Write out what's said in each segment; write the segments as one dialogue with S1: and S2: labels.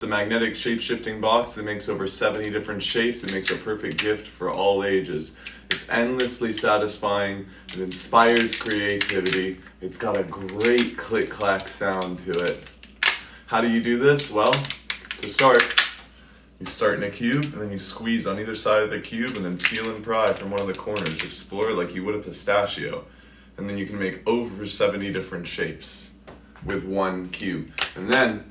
S1: The magnetic shape-shifting box that makes over 70 different shapes. It makes a perfect gift for all ages. It's endlessly satisfying. It inspires creativity. It's got a great click-clack sound to it. How do you do this? Well, to start, you start in a cube and then you squeeze on either side of the cube and then peel and pry from one of the corners. Explore like you would a pistachio. And then you can make over 70 different shapes with one cube. And then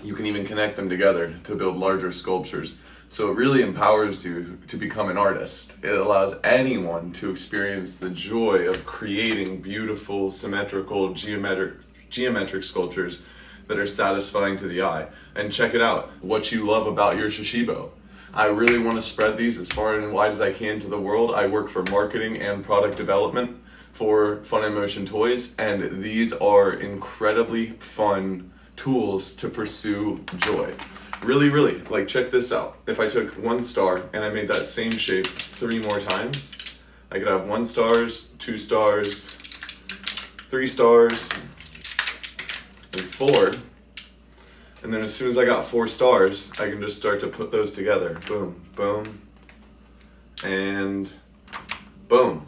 S1: you can even connect them together to build larger sculptures. So it really empowers you to become an artist. It allows anyone to experience the joy of creating beautiful, symmetrical, geometric sculptures that are satisfying to the eye. And check it out, what you love about your Shashibo. I really want to spread these as far and wide as I can to the world. I work for marketing and product development for Fun and Motion Toys, and these are incredibly fun tools to pursue joy. Really, like check this out. If I took 1 star and I made that same shape 3 more times, I could have 1 stars, 2 stars, 3 stars, and 4. And then as soon as I got 4 stars, I can just start to put those together. Boom, boom, and boom.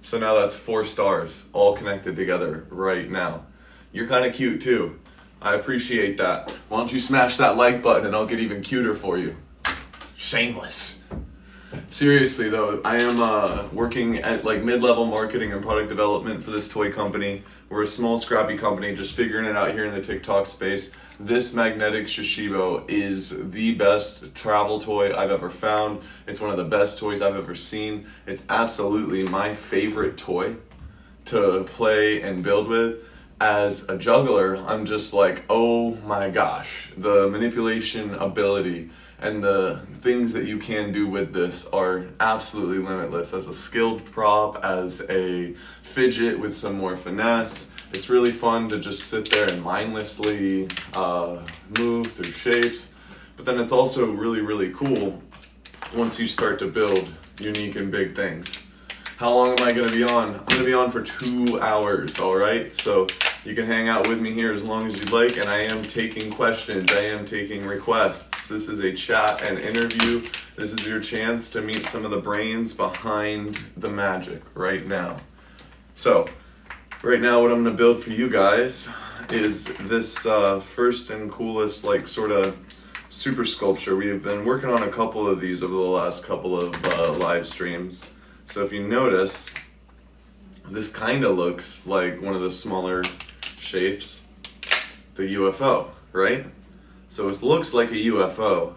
S1: So now that's 4 stars all connected together right now. You're kind of cute too. I appreciate that. Why don't you smash that like button and I'll get even cuter for you. Shameless. Seriously though, I am working at like mid-level marketing and product development for this toy company. We're a small scrappy company just figuring it out here in the TikTok space. This magnetic Shashibo is the best travel toy I've ever found. It's one of the best toys I've ever seen. It's absolutely my favorite toy to play and build with. As a juggler, I'm just like, oh my gosh, the manipulation ability and the things that you can do with this are absolutely limitless. As a skilled prop, as a fidget with some more finesse, it's really fun to just sit there and mindlessly move through shapes. But then it's also really cool once you start to build unique and big things. How long am I gonna be on? I'm gonna be on for 2 hours, all right? So you can hang out with me here as long as you'd like, and I am taking questions, I am taking requests. This is a chat and interview. This is your chance to meet some of the brains behind the magic right now. So, right now what I'm gonna build for you guys is this first and coolest like sort of super sculpture. We have been working on a couple of these over the last couple of live streams. So if you notice, this kind of looks like one of the smaller shapes, the UFO, right? So it looks like a UFO,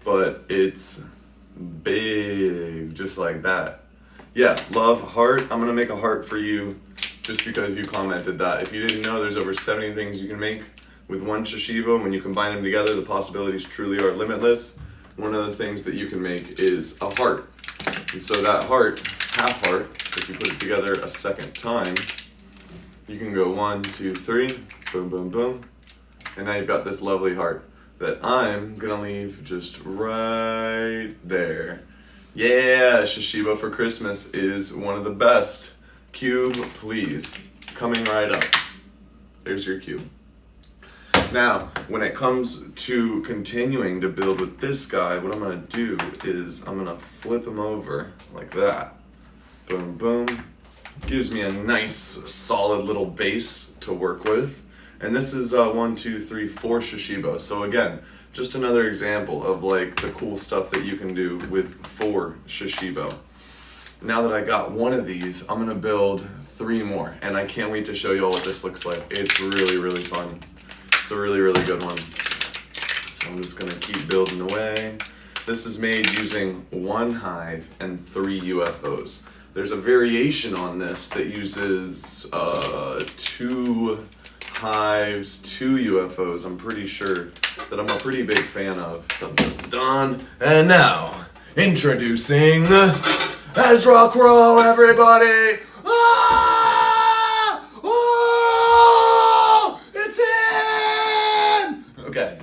S1: but it's big, just like that. Yeah, love, heart. I'm gonna make a heart for you just because you commented that. If you didn't know, there's over 70 things you can make with one Shashibo. When you combine them together, the possibilities truly are limitless. One of the things that you can make is a heart. And so that heart, half heart, if you put it together a second time, you can go 1, 2, 3, boom, boom, boom. And now you've got this lovely heart that I'm gonna leave just right there. Yeah, Shashibo for Christmas is one of the best. Cube, please. Coming right up. There's your cube. Now, when it comes to continuing to build with this guy, what I'm gonna do is I'm gonna flip him over like that. Boom, boom. Gives me a nice, solid little base to work with. And this is 1, 2, 3, 4 Shashibo. So again, just another example of like the cool stuff that you can do with 4 Shashibo. Now that I got one of these, I'm gonna build 3 more. And I can't wait to show you all what this looks like. It's really fun. It's a really good one. So I'm just gonna keep building away. This is made using 1 hive and 3 UFOs. There's a variation on this that uses 2 hives, 2 UFOs. I'm pretty sure that I'm a pretty big fan of. Dun, dun, dun. And now, introducing Ezra Crow, everybody! Ah! Oh! It's in! Okay.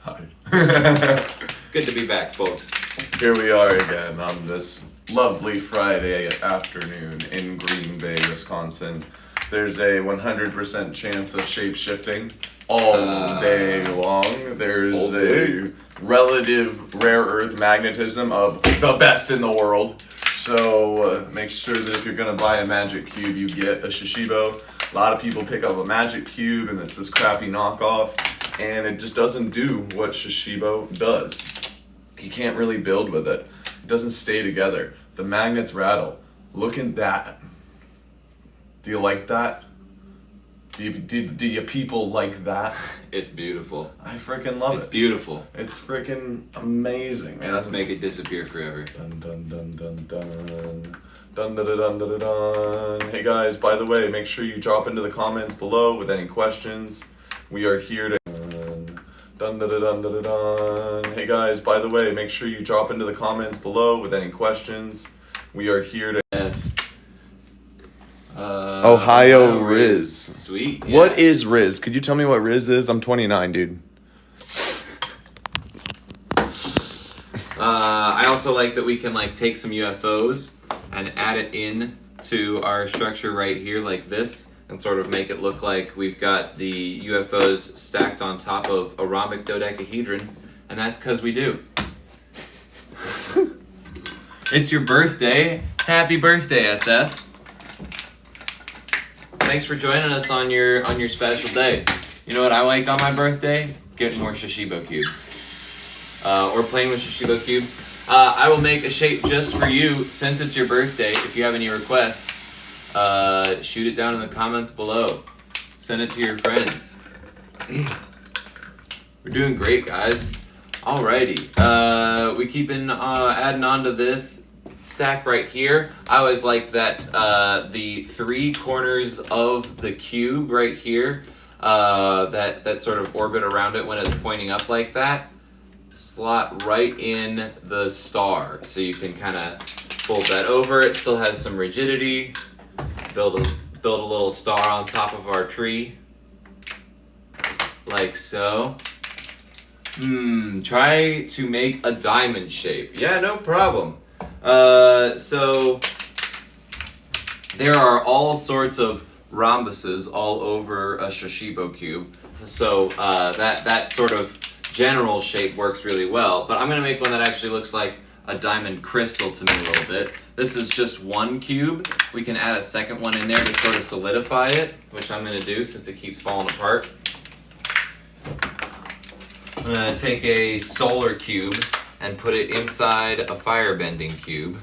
S1: Hi.
S2: Good to be back, folks.
S1: Here we are again on this lovely Friday afternoon in Green Bay, Wisconsin. There's a 100% chance of shape shifting all day long. There's a relative rare earth magnetism of the best in the world. So make sure that if you're going to buy a magic cube, you get a Shashibo. A lot of people pick up a magic cube and it's this crappy knockoff, and it just doesn't do what Shashibo does. You can't really build with it. It doesn't stay together. The magnets rattle. Look at that. Do you like that? Do you people like that?
S2: It's beautiful.
S1: I freaking love it.
S2: It's beautiful.
S1: It's freaking amazing, man.
S2: And let's make it disappear forever.
S1: Dun dun dun dun dun. Dun dun dun dun dun. Hey guys, by the way, make sure you drop into the comments below with any questions. We are here to... Dun dun dun dun dun. Hey guys, by the way, make sure you drop into the comments below with any questions. We are here to...
S2: Yes.
S1: Ohio Riz.
S2: Sweet. Yeah.
S1: What is Riz? Could you tell me what Riz is? I'm 29, dude.
S2: I also like that we can like take some UFOs and add it in to our structure right here like this, and sort of make it look like we've got the UFOs stacked on top of a rhombic dodecahedron, and that's because we do. It's your birthday. Happy birthday, SF. Thanks for joining us on your special day. You know what I like on my birthday? Getting more Shashibo cubes. Or playing with Shashibo cubes. I will make a shape just for you since it's your birthday. If you have any requests, shoot it down in the comments below. Send it to your friends. We're doing great, guys. Alrighty. We keep adding on to this stack right here. I always like that the three corners of the cube right here, that sort of orbit around it when it's pointing up like that, slot right in the star. So you can kind of fold that over. It still has some rigidity. Build a little star on top of our tree, like so. Try to make a diamond shape. Yeah, no problem. So there are all sorts of rhombuses all over a Shashibo cube. So that sort of general shape works really well. But I'm going to make one that actually looks like a diamond crystal to me a little bit. This is just one cube. We can add a second one in there to sort of solidify it, which I'm going to do since it keeps falling apart. I'm going to take a solar cube and put it inside a firebending cube.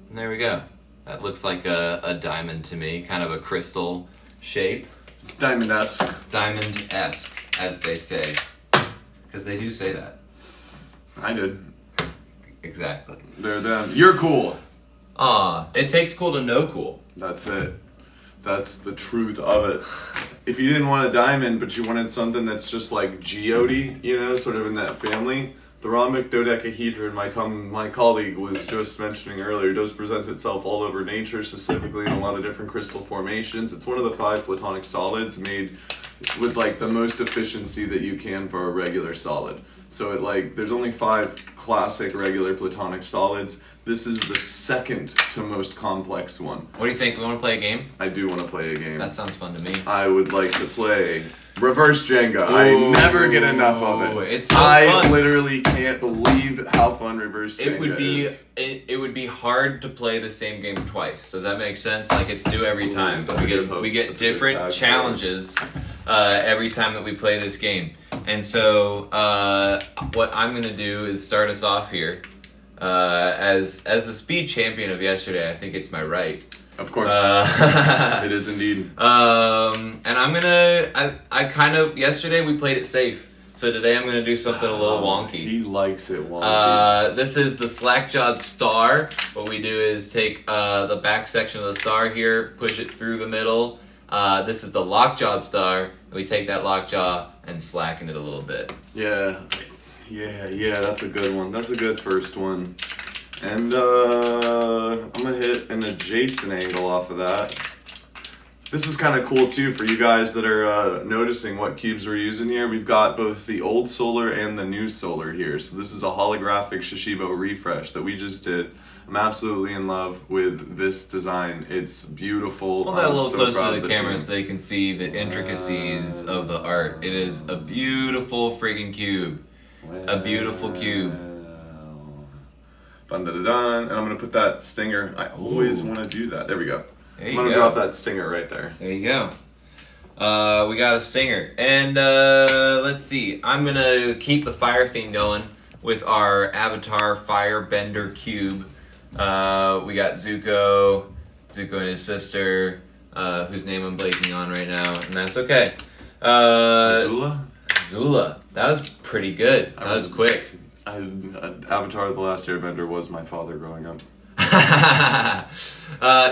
S2: And there we go. That looks like a diamond to me, kind of a crystal shape.
S1: Diamond-esque.
S2: Diamond-esque, as they say. Because they do say that.
S1: I did.
S2: Exactly.
S1: They're them. You're cool.
S2: It takes cool to know cool.
S1: That's it. That's the truth of it. If you didn't want a diamond, but you wanted something that's just like geode, you know, sort of in that family, the rhombic dodecahedron, my colleague was just mentioning earlier, does present itself all over nature, specifically in a lot of different crystal formations. It's one of the 5 platonic solids made with like the most efficiency that you can for a regular solid. So there's only 5 classic regular platonic solids. This is the second to most complex one.
S2: What do you think? We want to play a game?
S1: I do want to play a game.
S2: That sounds fun to me.
S1: I would like to play reverse Jenga. I never get enough of it.
S2: It's so fun.
S1: I literally can't believe how fun reverse Jenga is.
S2: It would be hard to play the same game twice. Does that make sense? Like, it's new every time. We get different challenges every time that we play this game. And so what I'm going to do is start us off here. As the speed champion of yesterday, I think it's my right.
S1: Of course. It is indeed.
S2: And I'm gonna, yesterday we played it safe. So today I'm gonna do something a little wonky.
S1: He likes it wonky.
S2: This is the slack-jawed star. What we do is take the back section of the star here, push it through the middle. This is the lock-jawed star. And we take that lockjaw and slacken it a little bit.
S1: Yeah, that's a good one. That's a good first one. And I'm gonna hit an adjacent angle off of that. This is kind of cool too for you guys that are noticing what cubes we're using here. We've got both the old solar and the new solar here. So this is a holographic Shashibo refresh that we just did. I'm absolutely in love with this design. It's beautiful.
S2: Hold that a little
S1: so
S2: closer
S1: proud
S2: to
S1: of
S2: the
S1: the
S2: camera
S1: team.
S2: so you can see the intricacies of the art. It is a beautiful friggin' cube. A beautiful cube.
S1: Dun, dun, dun, dun. And I'm going to put that stinger. I always want to do that. There we go.
S2: There
S1: I'm
S2: you
S1: going to
S2: go.
S1: drop that stinger right there.
S2: There you go. We got a stinger. And let's see. I'm going to keep the fire theme going with our Avatar Firebender cube. We got Zuko and his sister, whose name I'm blanking on right now, and that's okay. Zula. That was pretty good. That was quick.
S1: Avatar The Last Airbender was my father growing up.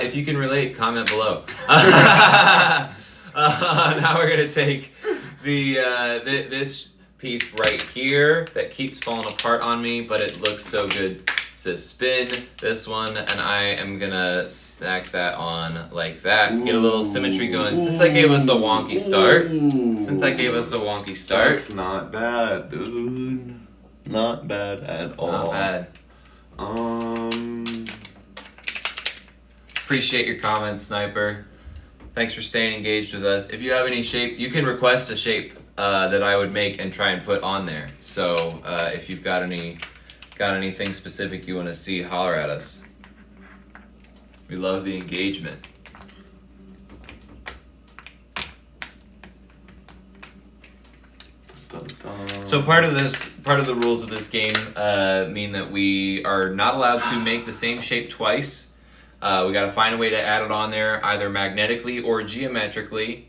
S2: If you can relate, comment below. Now we're gonna take this piece right here that keeps falling apart on me, but it looks so good to spin this one, and I am gonna stack that on like that. Get a little symmetry going. Since I gave us a wonky start.
S1: That's not bad, dude. Not bad at all.
S2: Not bad. Appreciate your comments, Sniper. Thanks for staying engaged with us. If you have any shape, you can request a shape that I would make and try and put on there. So if you've got anything specific you want to see, holler at us. We love the engagement.
S1: Dun, dun.
S2: So part of the rules of this game mean that we are not allowed to make the same shape twice. We got to find a way to add it on there, either magnetically or geometrically.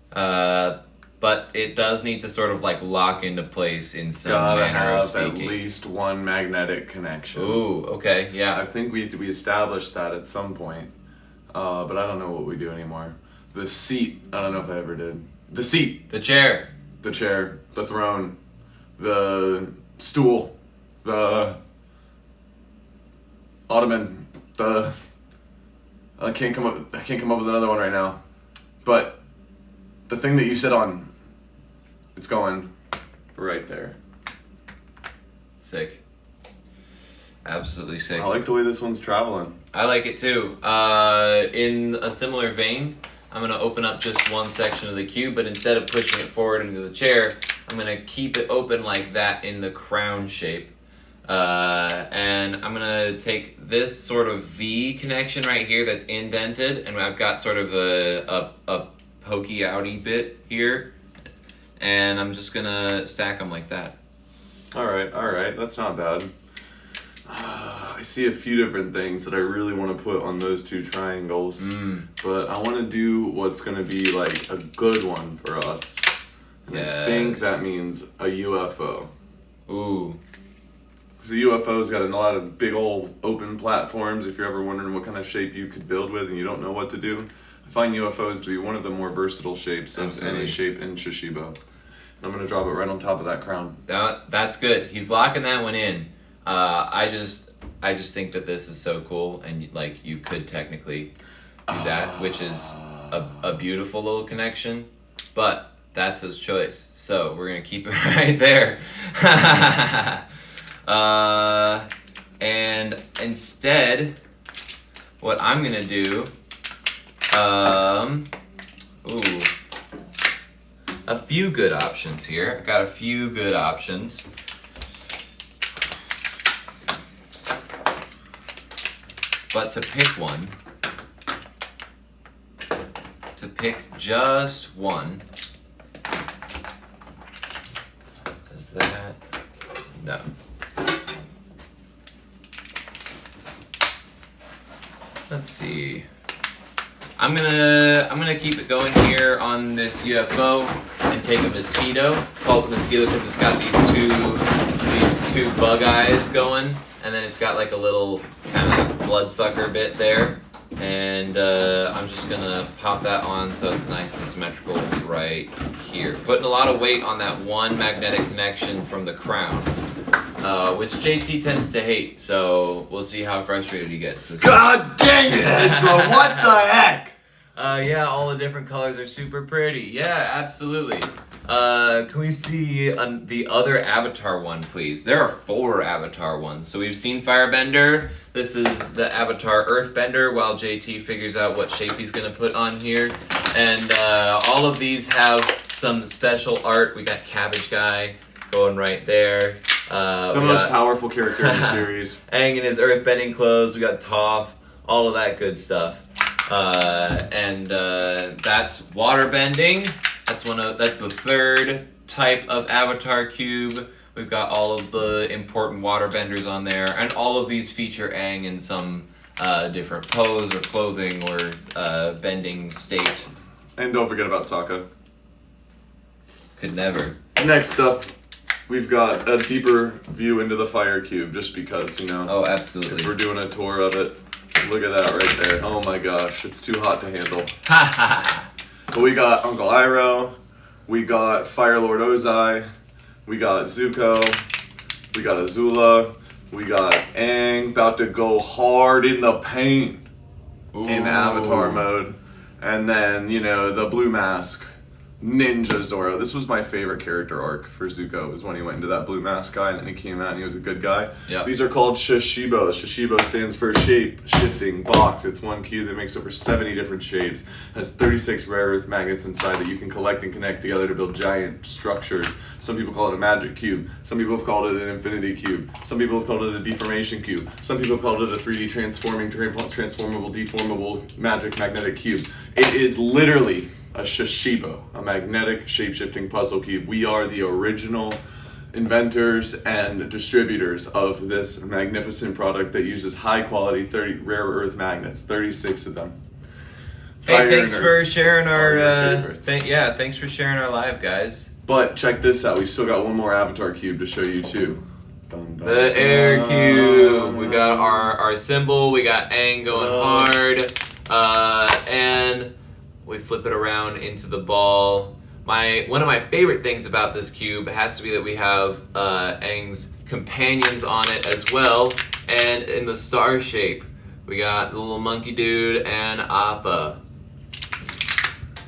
S2: But it does need to sort of like lock into place in some
S1: Gotta
S2: manner of
S1: have at
S2: speaking.
S1: least one magnetic connection.
S2: Ooh, okay,
S1: I
S2: yeah.
S1: think we established that at some point, but I don't know what we do anymore. The seat, I don't know if I ever did. The seat,
S2: The chair.
S1: the chair, the throne, the stool, the ottoman, I can't come up with another one right now. But the thing that you sit on, it's going right there.
S2: Sick. Absolutely sick.
S1: I like the way this one's traveling.
S2: I like it too. In a similar vein, I'm going to open up just one section of the cube, but instead of pushing it forward into the chair, I'm going to keep it open like that in the crown shape. And I'm going to take this sort of V connection right here that's indented, and I've got sort of a pokey outy bit here, and I'm just going to stack them like that.
S1: All right, that's not bad. I see a few different things that I really want to put on those two triangles, but I want to do what's going to be like a good one for us. And I think that means a UFO.
S2: Ooh.
S1: Because the UFO's got a lot of big old open platforms. If you're ever wondering what kind of shape you could build with and you don't know what to do, I find UFOs to be one of the more versatile shapes of any shape in Shashibo. And I'm going to drop it right on top of that crown.
S2: That's good. He's locking that one in. I just think that this is so cool, and like you could technically do that, which is a beautiful little connection, but that's his choice. So we're gonna keep it right there. And instead, what I'm gonna do, a few good options here. I got a few good options. But to pick one, to pick just one, does that, no. Let's see. I'm gonna keep it going here on this UFO and take a mosquito. Call it the mosquito because it's got these two bug eyes going, and then it's got like a little kind of bloodsucker bit there, and I'm just gonna pop that on so it's nice and symmetrical right here. Putting a lot of weight on that one magnetic connection from the crown, which JT tends to hate, so we'll see how frustrated he gets.
S1: God dang it, Ezra, what the heck?
S2: Yeah, all the different colors are super pretty. Yeah, absolutely. Can we see the other Avatar one, please? There are 4 Avatar ones. So we've seen Firebender. This is the Avatar Earthbender while JT figures out what shape he's going to put on here. And all of these have some special art. We got Cabbage Guy going right there.
S1: The most powerful character in the series.
S2: Aang in his earthbending clothes. We got Toph. All of that good stuff. And that's waterbending. That's the 3rd type of Avatar cube. We've got all of the important waterbenders on there, and all of these feature Aang in some different pose or clothing or bending state.
S1: And don't forget about Sokka.
S2: Could never.
S1: Next up, we've got a deeper view into the fire cube, just because, you know.
S2: Oh, absolutely.
S1: If we're doing a tour of it. Look at that right there. Oh my gosh, it's too hot to handle. But we got Uncle Iroh, we got Fire Lord Ozai, we got Zuko, we got Azula, we got Aang about to go hard in the paint in Avatar mode. And then, you know, the blue mask, Ninja Zoro. This was my favorite character arc for Zuko, was when he went into that blue mask guy and then he came out and he was a good guy.
S2: Yep.
S1: These are called Shashibo. Shashibo stands for shape shifting box. It's one cube that makes over 70 different shapes. Has 36 rare earth magnets inside that you can collect and connect together to build giant structures. Some people call it a magic cube. Some people have called it an infinity cube. Some people have called it a deformation cube. Some people have called it a 3D transformable, deformable, magic magnetic cube. It is literally a Shashibo, a magnetic shape-shifting puzzle cube. We are the original inventors and distributors of this magnificent product that uses high-quality rare earth magnets, 36 of them.
S2: Hey, thanks for sharing our thanks for sharing our live, guys.
S1: But check this out, we've still got one more Avatar cube to show you too. Dun, dun,
S2: The air cube. We got our symbol. We got Aang going hard, and we flip it around into the ball. One of my favorite things about this cube has to be that we have Aang's companions on it as well, and in the star shape, we got the little monkey dude and Appa.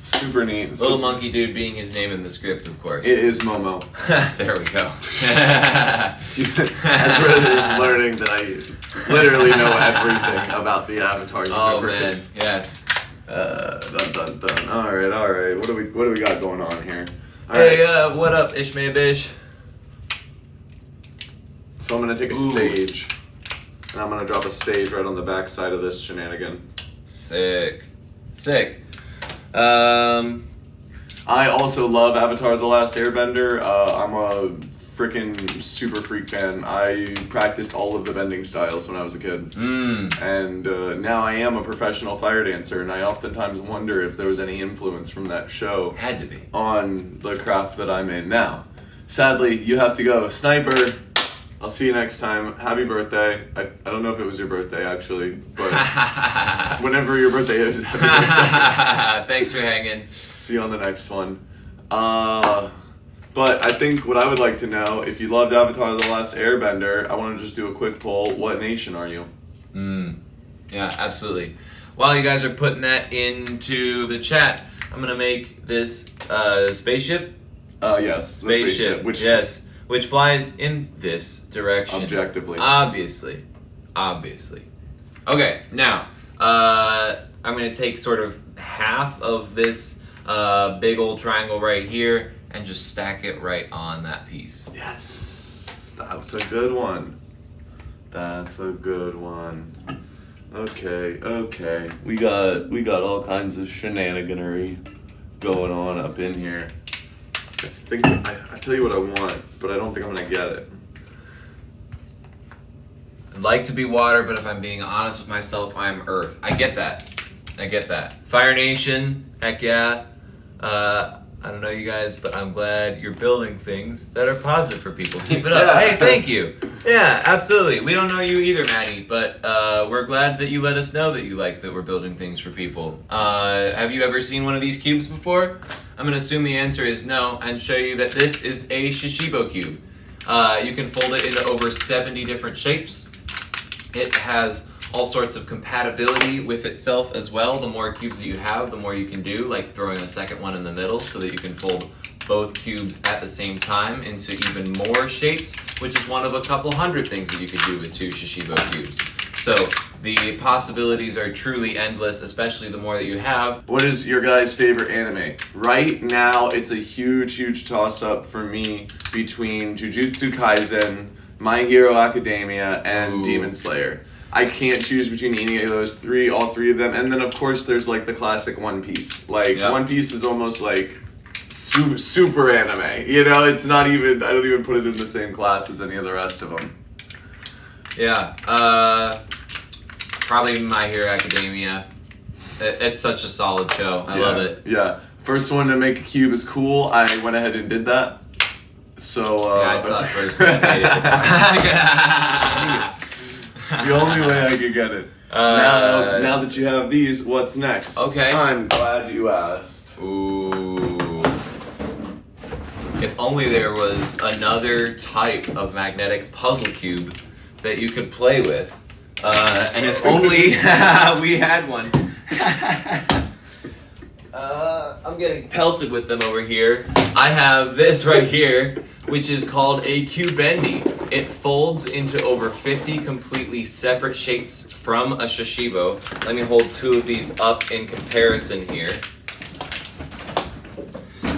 S1: Super neat.
S2: Little monkey dude being his name in the script, of course.
S1: It is Momo.
S2: There we go.
S1: Ezra is learning that I literally know everything about the Avatar universe.
S2: Oh man, yes.
S1: Dun dun dun. All right. What do we got going on here?
S2: Hey, what up, Ishmael Bish?
S1: So I'm gonna take a stage, and I'm gonna drop a stage right on the back side of this shenanigan.
S2: Sick.
S1: I also love Avatar: The Last Airbender. I'm a freaking super freak fan. I practiced all of the bending styles when I was a kid. And now I am a professional fire dancer, and I oftentimes wonder if there was any influence from that show
S2: Had to be.
S1: on the craft that I'm in now. Sadly, you have to go. Sniper, I'll see you next time. Happy birthday. I don't know if it was your birthday, actually, but whenever your birthday is, happy birthday.
S2: Thanks for hanging.
S1: See you on the next one. But I think what I would like to know, if you loved Avatar: The Last Airbender, I want to just do a quick poll. What nation are you?
S2: Yeah, absolutely. While you guys are putting that into the chat, I'm going to make this spaceship.
S1: Yes.
S2: Spaceship, which flies in this direction.
S1: Objectively.
S2: Obviously. Okay, now, I'm going to take sort of half of this big old triangle right here and just stack it right on that piece.
S1: Yes. That's a good one. Okay. We got all kinds of shenaniganery going on up in here. I tell you what I want, but I don't think I'm gonna get it.
S2: I'd like to be water, but if I'm being honest with myself, I'm earth. I get that. Fire Nation, heck yeah. I don't know you guys, but I'm glad you're building things that are positive for people. Keep it up.
S1: Yeah.
S2: Hey, thank you. Yeah, absolutely. We don't know you either, Maddie, but we're glad that you let us know that you like that we're building things for people. Have you ever seen one of these cubes before? I'm going to assume the answer is no, and show you that this is a Shashibo cube. You can fold it into over 70 different shapes. It has all sorts of compatibility with itself as well. The more cubes that you have, the more you can do, like throwing a second one in the middle so that you can fold both cubes at the same time into even more shapes, which is one of a couple hundred things that you could do with 2 Shashibo cubes. So the possibilities are truly endless, especially the more that you have.
S1: What is your guys' favorite anime? Right now, it's a huge toss-up for me between Jujutsu Kaisen, My Hero Academia, and Demon Slayer. I can't choose between any of those three, all three of them. And then, of course, there's like the classic One Piece. Like, One Piece is almost like super anime. You know, it's not even, I don't even put it in the same class as any of the rest of them.
S2: Yeah, probably My Hero Academia. It's such a solid show. I love it.
S1: Yeah. First one to make a cube is cool. I went ahead and did that. So,
S2: yeah, I saw it first.
S1: It's the only way I could get it. Now that you have these, what's next?
S2: Okay.
S1: I'm glad you asked.
S2: Ooh. If only there was another type of magnetic puzzle cube that you could play with. And if only we had one. I'm getting pelted with them over here. I have this right here, which is called a Cubendi. It folds into over 50 completely separate shapes from a Shashibo. Let me hold 2 of these up in comparison here.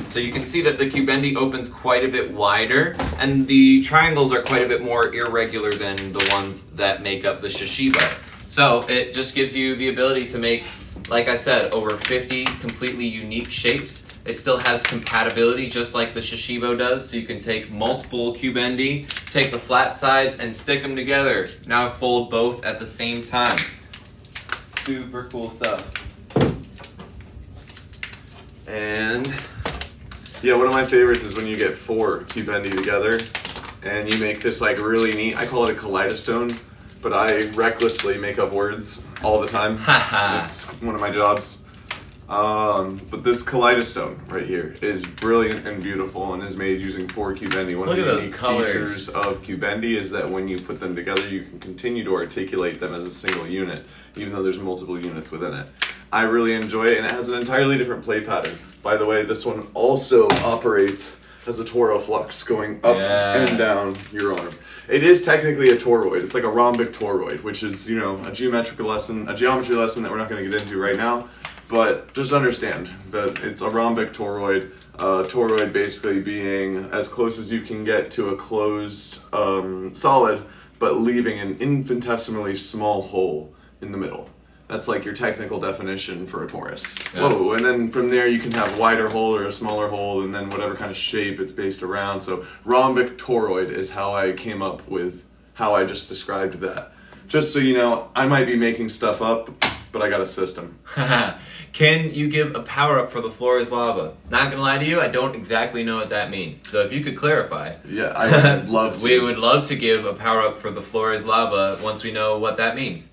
S2: So you can see that the Cubendi opens quite a bit wider, and the triangles are quite a bit more irregular than the ones that make up the Shashibo. So it just gives you the ability to make, like I said, over 50 completely unique shapes. It still has compatibility just like the Shashibo does, so you can take multiple Cubendi, take the flat sides, and stick them together. Now fold both at the same time. Super cool stuff. And
S1: yeah, one of my favorites is when you get 4 Cubendi together and you make this like really neat, I call it a kaleidostone, but I recklessly make up words all the time. It's one of my jobs. But this kaleidostone right here is brilliant and beautiful and is made using 4 Cubendi. One
S2: Look
S1: of
S2: at
S1: the
S2: those
S1: unique
S2: colors.
S1: features of Cubendi is that when you put them together, you can continue to articulate them as a single unit, even though there's multiple units within it. I really enjoy it, and it has an entirely different play pattern. By the way, this one also operates as a toroid flux going up and down your arm. It is technically a toroid. It's like a rhombic toroid, which is, you know, a geometry lesson that we're not going to get into right now. But just understand that it's a rhombic toroid. Toroid basically being as close as you can get to a closed solid, but leaving an infinitesimally small hole in the middle. That's like your technical definition for a torus. Yeah. Whoa, and then from there you can have a wider hole or a smaller hole, and then whatever kind of shape it's based around. So rhombic toroid is how I came up with how I just described that. Just so you know, I might be making stuff up, but I got a system.
S2: Can you give a power-up for the floor is lava? Not gonna lie to you, I don't exactly know what that means. So if you could clarify.
S1: Yeah, I would love to.
S2: We would love to give a power-up for the floor is lava once we know what that means.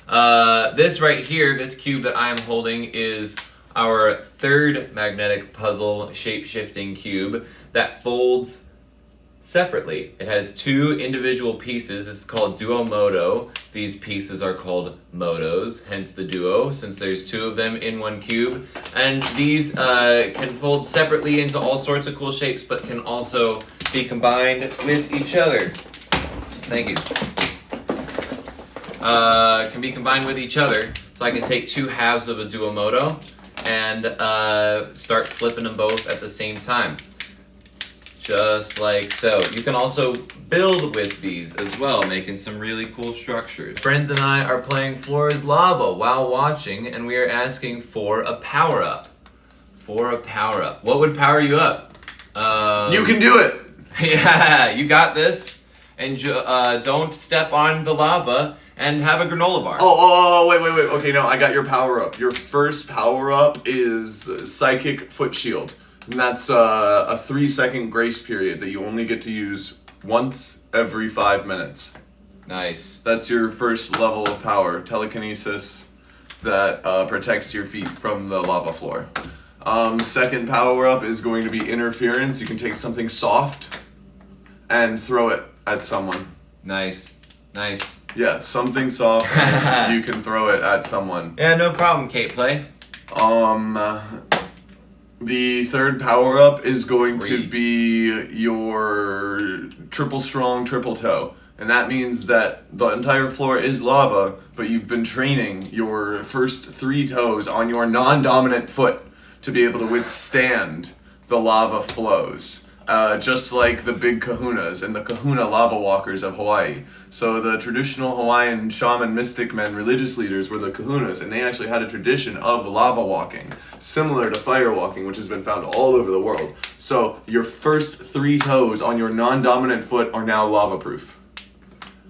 S2: This right here, this cube that I am holding, is our 3rd magnetic puzzle shape-shifting cube that folds separately. It has 2 individual pieces. This is called duo modo. These pieces are called modos, hence the duo, since there's 2 of them in one cube. And these can fold separately into all sorts of cool shapes, but can also be combined with each other. Thank you. Can be combined with each other. So I can take 2 halves of a duo modo and start flipping them both at the same time. Just like so. You can also build with these as well, making some really cool structures. Friends and I are playing Floor is Lava while watching, and we are asking for a power-up. For a power-up. What would power you up?
S1: You can do it!
S2: Yeah, you got this. And don't step on the lava and have a granola bar.
S1: Wait. Okay, no, I got your power-up. Your first power-up is Psychic Foot Shield. And that's a 3-second grace period that you only get to use once every 5 minutes.
S2: Nice.
S1: That's your first level of power. Telekinesis that protects your feet from the lava floor. Second power-up is going to be Interference. You can take something soft and throw it at someone.
S2: Nice. Nice.
S1: Yeah, something soft, and you can throw it at someone.
S2: Yeah, no problem, Kate Play.
S1: The third power-up is going to
S2: Reed.
S1: be your triple strong, triple toe. And that means that the entire floor is lava, but you've been training your first 3 toes on your non-dominant foot to be able to withstand the lava flows. Just like the big kahunas and the kahuna lava walkers of Hawaii. So the traditional Hawaiian shaman mystic men religious leaders were the kahunas, and they actually had a tradition of lava walking, similar to fire walking, which has been found all over the world. So your first 3 toes on your non-dominant foot are now lava proof.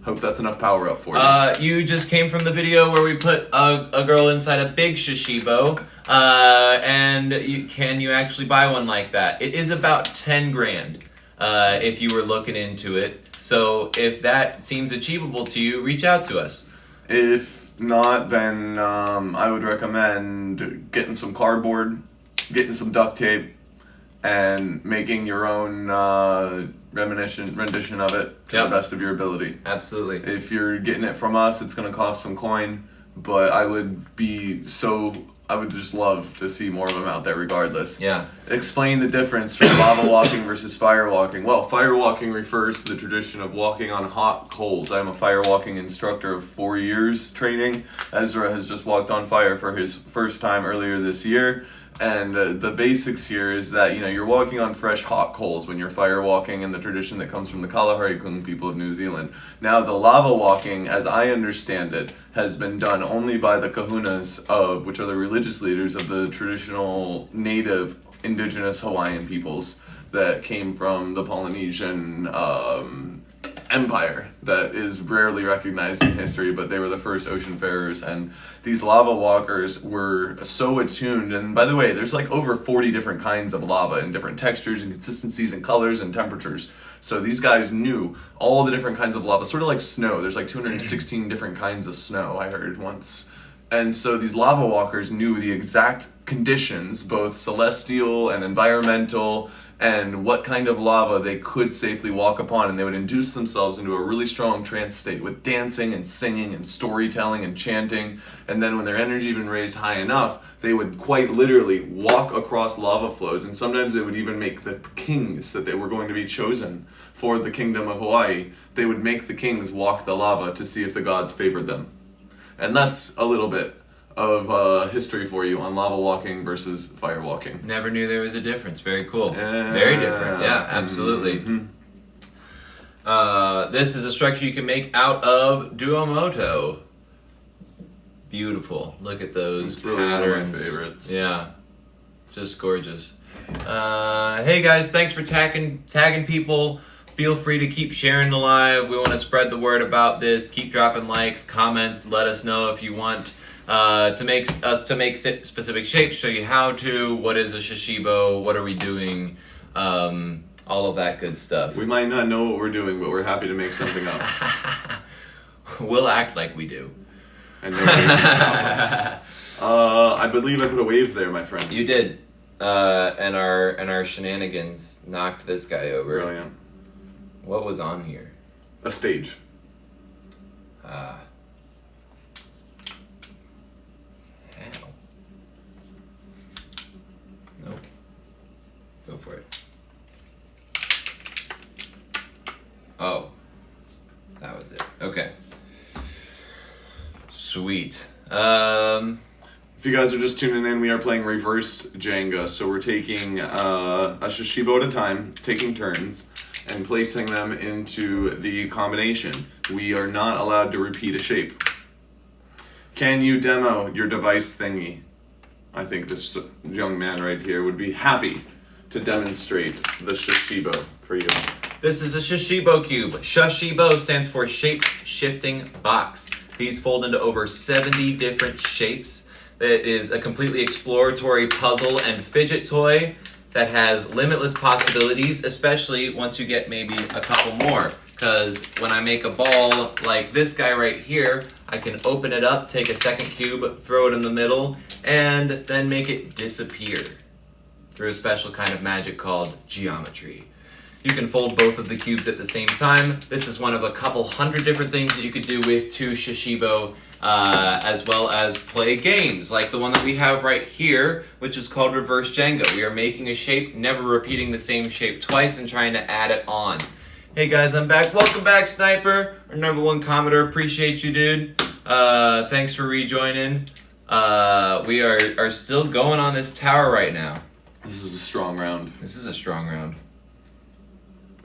S1: Hope that's enough power up for you.
S2: You just came from the video where we put a girl inside a big Shashibo. And can you actually buy one like that? It is about 10 grand if you were looking into it. So if that seems achievable to you, reach out to us.
S1: If not, then I would recommend getting some cardboard, getting some duct tape, and making your own rendition of it to the best of your ability.
S2: Absolutely.
S1: If you're getting it from us, it's going to cost some coin, but I would just love to see more of them out there regardless.
S2: Yeah.
S1: Explain the difference from lava walking versus fire walking. Well, fire walking refers to the tradition of walking on hot coals. I'm a fire walking instructor of 4 years training. Ezra has just walked on fire for his first time earlier this year. And the basics here is that, you're walking on fresh hot coals when you're fire walking, in the tradition that comes from the Kalahari Kung people of New Zealand. Now, the lava walking, as I understand it, has been done only by the kahunas which are the religious leaders of the traditional native indigenous Hawaiian peoples that came from the Polynesian empire that is rarely recognized in history, but they were the first oceanfarers, and these lava walkers were so attuned. And by the way, there's like over 40 different kinds of lava in different textures and consistencies and colors and temperatures. So these guys knew all the different kinds of lava, sort of like snow. There's like 216 different kinds of snow, I heard once. And so these lava walkers knew the exact conditions, both celestial and environmental, and what kind of lava they could safely walk upon, and they would induce themselves into a really strong trance state with dancing and singing and storytelling and chanting. And then when their energy even raised high enough, they would quite literally walk across lava flows, and sometimes they would even make the kings that they were going to be chosen for the kingdom of Hawaii, they would make the kings walk the lava to see if the gods favored them. And that's a little bit of history for you on lava walking versus fire walking.
S2: Never knew there was a difference. Very cool. Very different. Yeah, absolutely.
S1: Mm-hmm.
S2: This is a structure you can make out of Duomoto. Beautiful. Look at those
S1: It's really one of my
S2: patterns.
S1: favorites.
S2: Yeah, just gorgeous. Hey guys, thanks for tagging people. Feel free to keep sharing the live. We want to spread the word about this. Keep dropping likes, comments. Let us know if you want to make specific shapes. Show you how to. What is a Shashibo? What are we doing? All of that good stuff.
S1: We might not know what we're doing, but we're happy to make something up.
S2: We'll act like we do.
S1: And nobody can stop us. I believe I put a wave there, my friend.
S2: You did. And our shenanigans knocked this guy over.
S1: Brilliant.
S2: What was on here?
S1: A stage.
S2: How? Nope. Go for it. Oh. That was it. Okay. Sweet.
S1: If you guys are just tuning in, we are playing reverse Jenga. So we're taking a Shashibo at a time, taking turns, and placing them into the combination. We are not allowed to repeat a shape. Can you demo your device thingy? I think this young man right here would be happy to demonstrate the Shashibo for you.
S2: This is a Shashibo cube. Shashibo stands for shape shifting box. These fold into over 70 different shapes. It is a completely exploratory puzzle and fidget toy that has limitless possibilities, especially once you get maybe a couple more. Because when I make a ball like this guy right here, I can open it up, take a second cube, throw it in the middle, and then make it disappear through a special kind of magic called geometry. You can fold both of the cubes at the same time. This is one of a couple hundred different things that you could do with 2 Shashibo, as well as play games, like the one that we have right here, which is called Reverse Jenga. We are making a shape, never repeating the same shape twice, and trying to add it on. Hey guys, I'm back. Welcome back, Sniper, our #1 commenter. Appreciate you, dude. Thanks for rejoining. We are still going on this tower right now.
S1: This is a strong round.
S2: This is a strong round.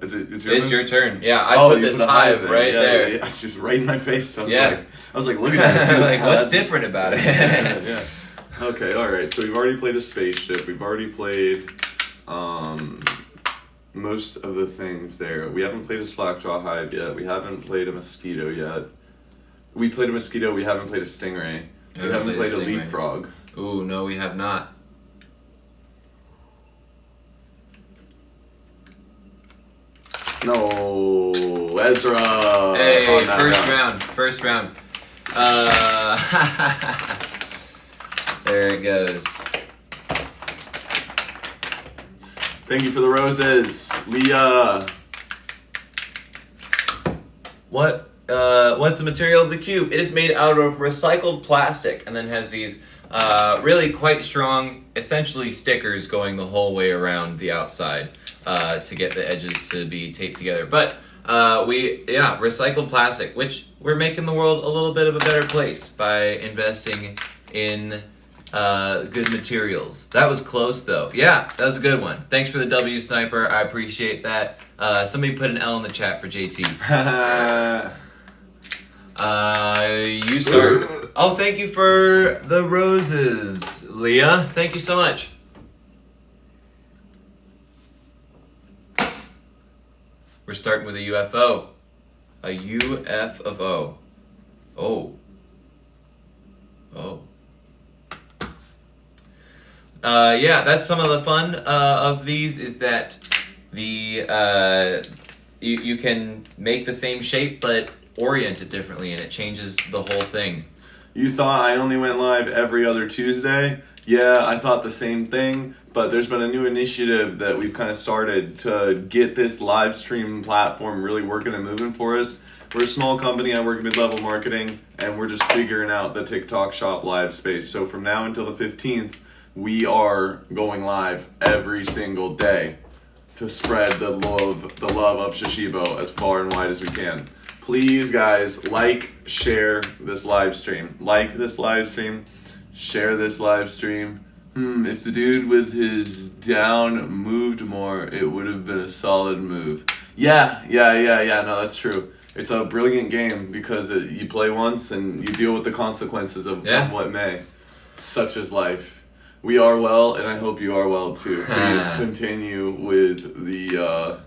S1: It's
S2: your turn. Yeah, I put this hive right there.
S1: Yeah, just right in my face. I was like, look at that.
S2: Like, what's different about it?
S1: Yeah. Okay, all right. So we've already played a spaceship. We've already played most of the things there. We haven't played a slackjaw hive yet. We haven't played a mosquito yet. We played a mosquito. We haven't played a stingray. We haven't played a leapfrog.
S2: Ooh, no, we have not.
S1: No, Ezra.
S2: Hey, first round. There it goes.
S1: Thank you for the roses, Leah.
S2: What's the material of the cube? It is made out of recycled plastic, and then has these really quite strong, essentially stickers going the whole way around the outside. To get the edges to be taped together. But recycled plastic, which we're making the world a little bit of a better place by investing in good materials. That was close though. Yeah, that was a good one. Thanks for the W, Sniper. I appreciate that. Somebody put an L in the chat for JT. You start. Oh, thank you for the roses, Leah. Thank you so much. We're starting with a UFO. A UFO. Oh. Yeah, that's some of the fun of these, is that the you can make the same shape but orient it differently, and it changes the whole thing.
S1: You thought I only went live every other Tuesday? Yeah, I thought the same thing, but there's been a new initiative that we've kind of started to get this live stream platform really working and moving for us. We're a small company, I work in mid-level marketing, and we're just figuring out the TikTok shop live space. So from now until the 15th, we are going live every single day to spread the love of Shashibo as far and wide as we can. Please, guys, share this live stream. Like this live stream. Share this live stream. If the dude with his down moved more, it would have been a solid move. Yeah, no, that's true. It's a brilliant game because you play once and you deal with the consequences of what may. Such is life. We are well, and I hope you are well too. Please continue with the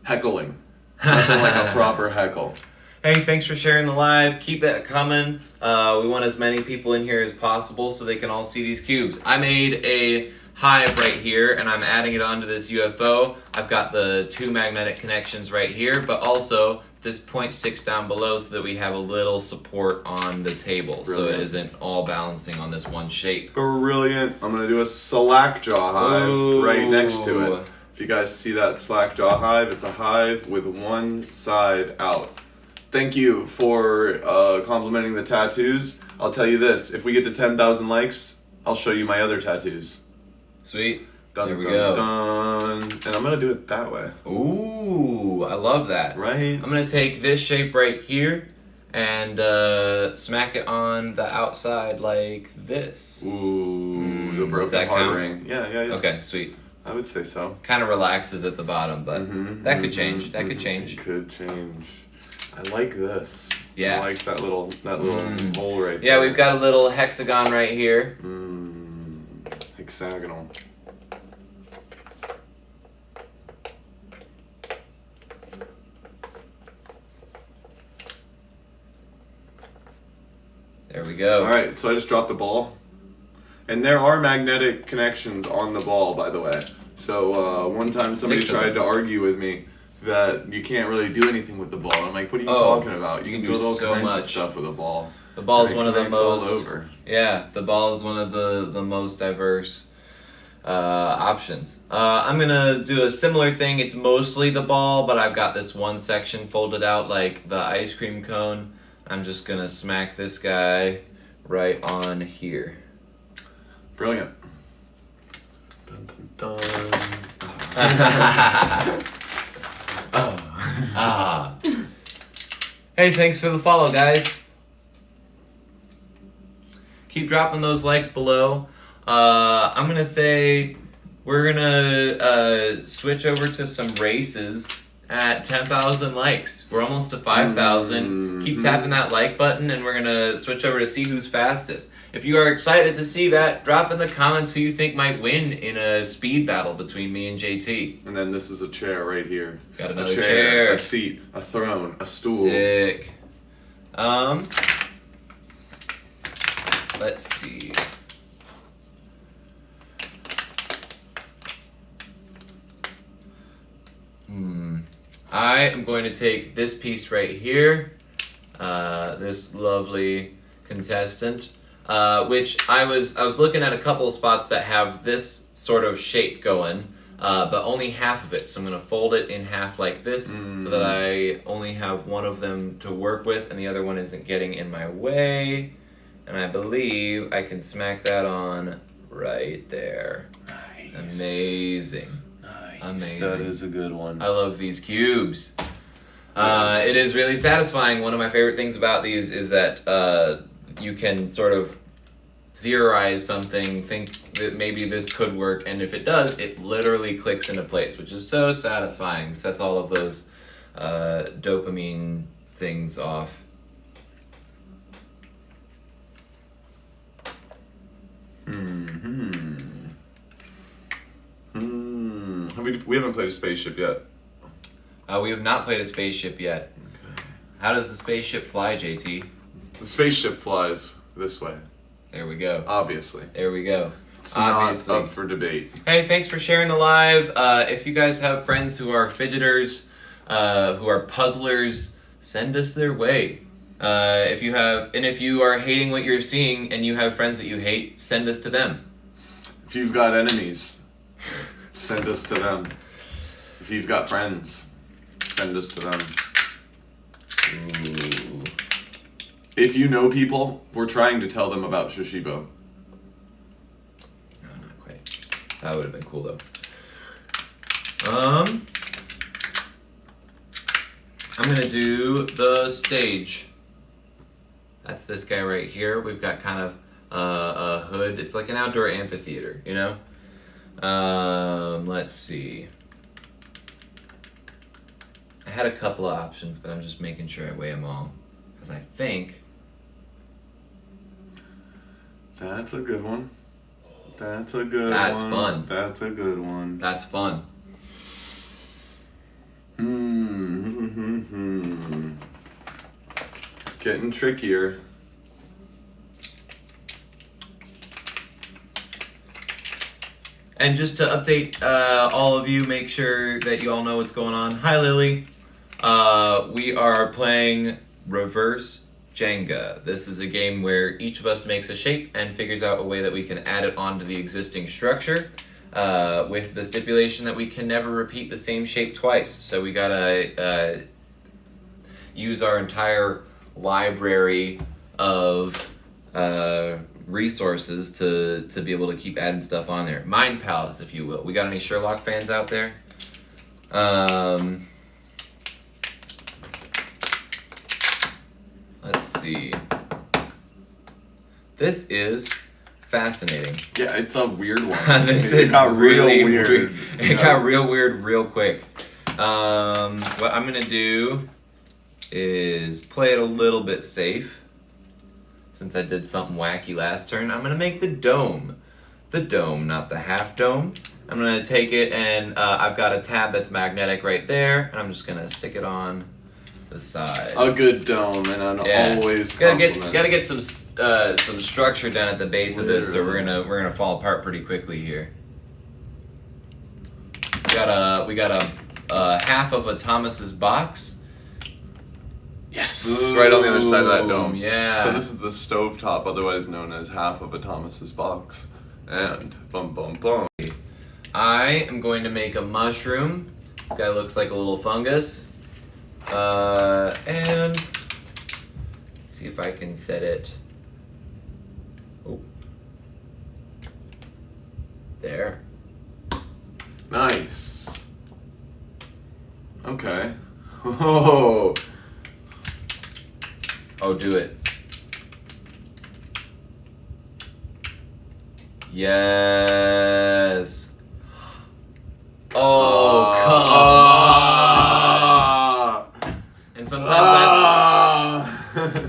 S1: heckling. Nothing like a proper heckle.
S2: Hey, thanks for sharing the live. Keep that coming. We want as many people in here as possible so they can all see these cubes. I made a hive right here, and I'm adding it onto this UFO. I've got the 2 magnetic connections right here, but also this 0.6 down below so that we have a little support on the table. Brilliant. So it isn't all balancing on this one shape.
S1: Brilliant. I'm going to do a slackjaw hive right next to it. If you guys see that slackjaw hive, it's a hive with one side out. Thank you for complimenting the tattoos. I'll tell you this, if we get to 10,000 likes, I'll show you my other tattoos.
S2: Sweet.
S1: Dun,
S2: there we
S1: dun,
S2: go.
S1: Dun. And I'm going to do it that way.
S2: Ooh, I love that.
S1: Right?
S2: I'm going to take this shape right here and smack it on the outside like this.
S1: Ooh, the broken heart ring. Yeah.
S2: Okay, sweet.
S1: I would say so.
S2: Kind of relaxes at the bottom, but that could change. That could change.
S1: It could change. I like this.
S2: Yeah.
S1: I like that little hole right there.
S2: Yeah, we've got a little hexagon right here.
S1: Hexagonal.
S2: There we go.
S1: All right, so I just dropped the ball. And there are magnetic connections on the ball, by the way. So one time somebody tried to argue with me that you can't really do anything with the ball. I'm like, what are you talking about? You can do all kinds of stuff with a ball.
S2: The ball is one of the most
S1: all over.
S2: Yeah, the ball is one of the most diverse options. I'm gonna do a similar thing. It's mostly the ball, but I've got this one section folded out like the ice cream cone. I'm just gonna smack this guy right on here.
S1: Brilliant. Dun, dun, dun.
S2: Hey, thanks for the follow, guys. Keep dropping those likes below. I'm gonna say we're gonna switch over to some races at 10,000 likes. We're almost to 5,000. Keep tapping that like button, and we're gonna switch over to see who's fastest. If you are excited to see that, drop in the comments who you think might win in a speed battle between me and JT.
S1: And then this is a chair right here.
S2: Got another
S1: a
S2: chair.
S1: A seat, a throne, a stool.
S2: Sick. Let's see. I am going to take this piece right here, this lovely contestant, which I was looking at a couple of spots that have this sort of shape going, but only half of it. So I'm going to fold it in half like this so that I only have one of them to work with and the other one isn't getting in my way. And I believe I can smack that on right there. Nice. Amazing. Amazing.
S1: That is a good one.
S2: I love these cubes. It is really satisfying. One of my favorite things about these is that you can sort of theorize something, think that maybe this could work, and if it does, it literally clicks into place, which is so satisfying. Sets all of those dopamine things off.
S1: We haven't played a spaceship yet.
S2: We have not played a spaceship yet.
S1: Okay.
S2: How does the spaceship fly, JT?
S1: The spaceship flies this way.
S2: There we go.
S1: Obviously.
S2: There we go.
S1: It's
S2: Obviously.
S1: not up for debate.
S2: Hey, thanks for sharing the live. If you guys have friends who are fidgeters, who are puzzlers, send us their way. If you are hating what you're seeing and you have friends that you hate, send us to them.
S1: If you've got enemies, send us to them. If you've got friends, send us to them.
S2: Ooh.
S1: If you know people, we're trying to tell them about Shashibo.
S2: No, not quite. That would have been cool though. I'm gonna do the stage. That's this guy right here. We've got kind of a hood. It's like an outdoor amphitheater, you know? Let's see. I had a couple of options, but I'm just making sure I weigh them all. Because I think...
S1: That's a good one. That's a good
S2: That's
S1: one.
S2: fun.
S1: That's a good one.
S2: That's fun.
S1: Getting trickier.
S2: And just to update all of you, make sure that you all know what's going on. Hi, Lily. We are playing Reverse Jenga. This is a game where each of us makes a shape and figures out a way that we can add it onto the existing structure, with the stipulation that we can never repeat the same shape twice. So we gotta use our entire library of resources to be able to keep adding stuff on there. Mind palace, if you will. We got any Sherlock fans out there? Let's see. This is fascinating.
S1: Yeah, it's a weird one.
S2: This
S1: it
S2: is
S1: got
S2: really
S1: real weird.
S2: It got real weird real quick. What I'm gonna do is play it a little bit safe. Since I did something wacky last turn, I'm gonna make the dome. The dome, not the half dome. I'm gonna take it and I've got a tab that's magnetic right there, and I'm just gonna stick it on the side.
S1: A good dome and an always compliment.
S2: Gotta get some structure down at the base of this, so we're gonna fall apart pretty quickly here. We got a half of a Thomas's box.
S1: Yes, it's right on the other side of that dome.
S2: Yeah.
S1: So this is the stovetop, otherwise known as half of a Thomas's box. And bum bum bum.
S2: I am going to make a mushroom. This guy looks like a little fungus. And see if I can set it. Oh. There.
S1: Nice. Okay. Oh.
S2: Oh, do it. Yes. Oh, come on. And sometimes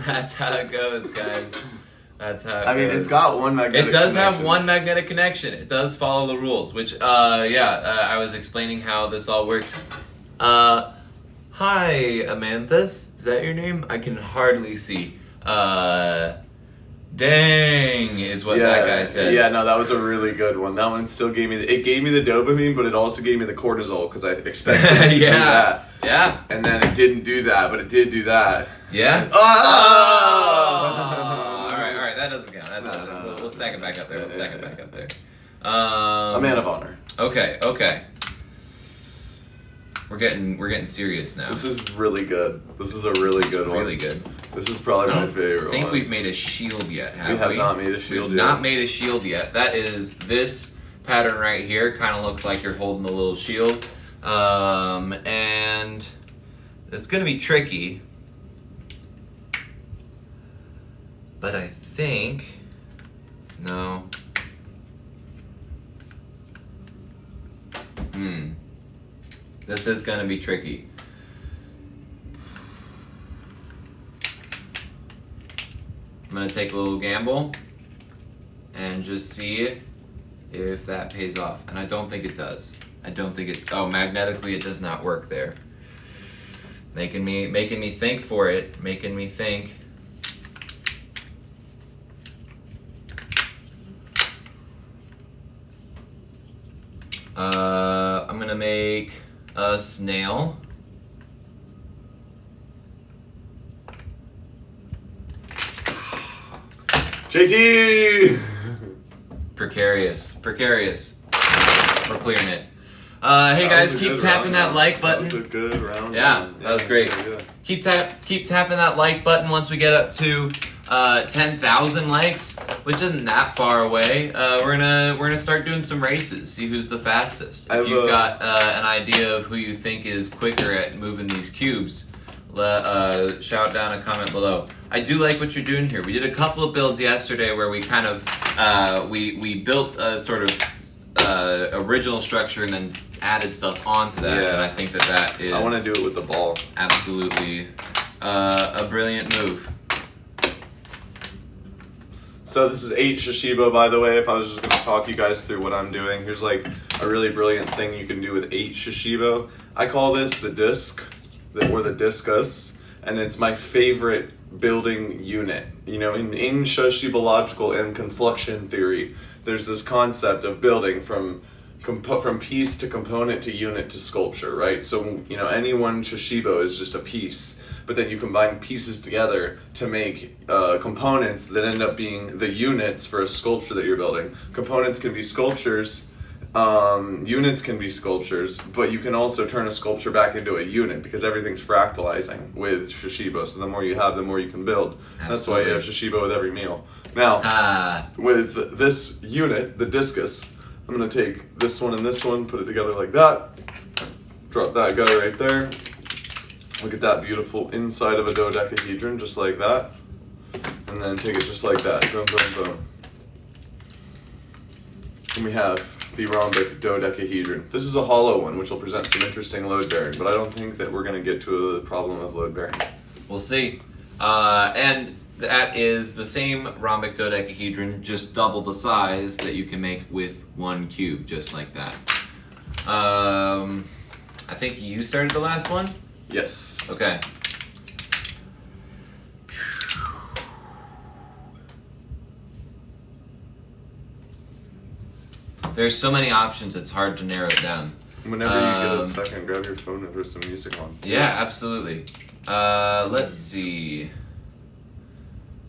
S2: that's how it goes, guys. That's how it goes.
S1: I mean, it's got one magnetic
S2: It does
S1: connection.
S2: have one magnetic connection. It does follow the rules, which, I was explaining how this all works. Hi, Amanthus. Is that your name? I can hardly see. Dang is what that guy said.
S1: Yeah, no, that was a really good one. That one still gave me it gave me the dopamine, but it also gave me the cortisol because I expected it to do that.
S2: Yeah.
S1: And then it didn't do that, but it did do that.
S2: Yeah?
S1: Oh!
S2: Alright, that doesn't count. That's not.
S1: No.
S2: We'll stack it back up there.
S1: A man of honor.
S2: Okay. We're getting serious now.
S1: This is really good. This is a really good one.
S2: Really good.
S1: This is probably my favorite
S2: I think
S1: one.
S2: we've made a shield yet, have we?
S1: We have not made a shield
S2: We've
S1: yet.
S2: not made a shield yet. That is this pattern right here. Kind of looks like you're holding a little shield. And it's going to be tricky. But I think... No. This is going to be tricky. I'm going to take a little gamble and just see if that pays off. And I don't think it does. Oh, magnetically it does not work there. Making me think for it. Making me think. I'm going to make a snail.
S1: JT!
S2: Precarious. We're clearing it. Hey guys, keep tapping that like button.
S1: That was a good round.
S2: Yeah, that was great. Keep tapping that like button once we get up to 10,000 likes, which isn't that far away. We're gonna start doing some races, see who's the fastest. If you've got an idea of who you think is quicker at moving these cubes, shout down a comment below. I do like what you're doing here. We did a couple of builds yesterday where we kind of we built a sort of original structure and then added stuff onto that.
S1: Yeah.
S2: And I think that is.
S1: I want to do it with the ball.
S2: Absolutely a brilliant move.
S1: So this is 8 Shashibo, by the way. If I was just going to talk you guys through what I'm doing, here's like a really brilliant thing you can do with 8 Shashibo. I call this the disc, or the discus, and it's my favorite building unit. You know, in Shashibological and confluxion theory, there's this concept of building from piece to component to unit to sculpture, right? So, you know, any one Shashibo is just a piece. But then you combine pieces together to make components that end up being the units for a sculpture that you're building. Components can be sculptures, units can be sculptures, but you can also turn a sculpture back into a unit because everything's fractalizing with Shashibo. So the more you have, the more you can build.
S2: Absolutely.
S1: That's why you have Shashibo with every meal. Now, with this unit, the discus, I'm going to take this one and this one, put it together like that, drop that guy right there. Look at that beautiful inside of a dodecahedron, just like that. And then take it just like that. Boom, boom, boom. And we have the rhombic dodecahedron. This is a hollow one, which will present some interesting load bearing, but I don't think that we're going to get to a problem of load bearing.
S2: We'll see. And that is the same rhombic dodecahedron, just double the size that you can make with one cube, just like that. I think you started the last one?
S1: Yes.
S2: Okay. There's so many options, it's hard to narrow it down.
S1: Whenever you get a second, grab your phone and throw some music on.
S2: Yeah, absolutely. Let's see.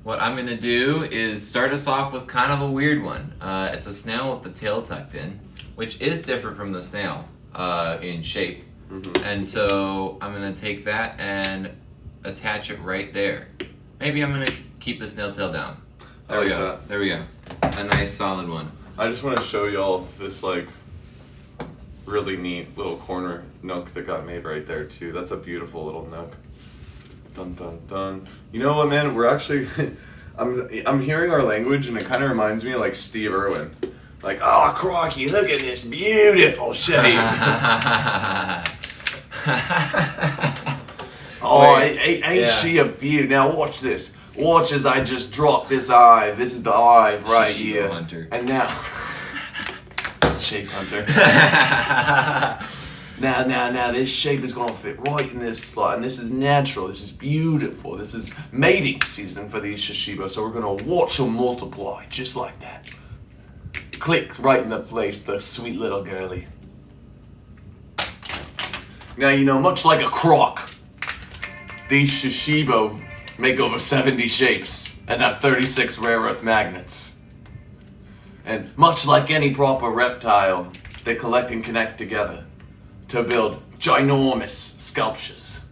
S2: What I'm gonna do is start us off with kind of a weird one. It's a snail with the tail tucked in. which is different from the snail in shape.
S1: Mm-hmm.
S2: And so I'm gonna take that and attach it right there. Maybe I'm gonna keep the snail tail down. There we go. There we go. A nice solid one.
S1: I just want to show y'all this like really neat little corner nook that got made right there too. That's a beautiful little nook. Dun dun dun. You know what, man? We're actually I'm hearing our language and it kind of reminds me of like Steve Irwin. Like, oh crikey, look at this beautiful shape. Oh, ain't she a beauty? Now watch this. Watch as I just drop this hive. This is the hive right
S2: Shashibo
S1: here.
S2: Hunter.
S1: And now, shape hunter. Now, this shape is gonna fit right in this slot, and this is natural. This is beautiful. This is mating season for these Shashibo, so we're gonna watch them multiply just like that. Click right in the place, the sweet little girly. Now, you know, much like a croc, these Shashibo make over 70 shapes and have 36 rare earth magnets. And much like any proper reptile, they collect and connect together to build ginormous sculptures.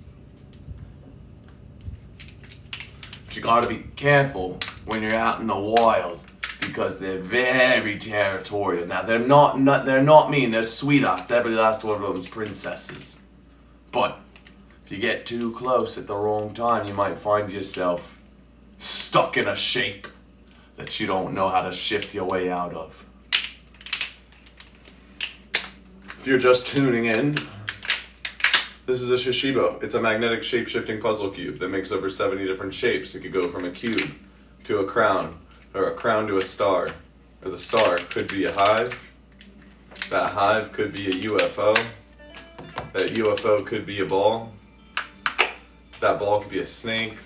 S1: But you gotta be careful when you're out in the wild because they're very territorial. Now they're not mean, they're sweethearts. Every last one of them is princesses. But if you get too close at the wrong time, you might find yourself stuck in a shape that you don't know how to shift your way out of. If you're just tuning in, this is a Shashibo. It's a magnetic shape-shifting puzzle cube that makes over 70 different shapes. It could go from a cube to a crown, or a crown to a star. Or the star could be a hive. That hive could be a UFO. That UFO could be a ball. That ball could be a snake,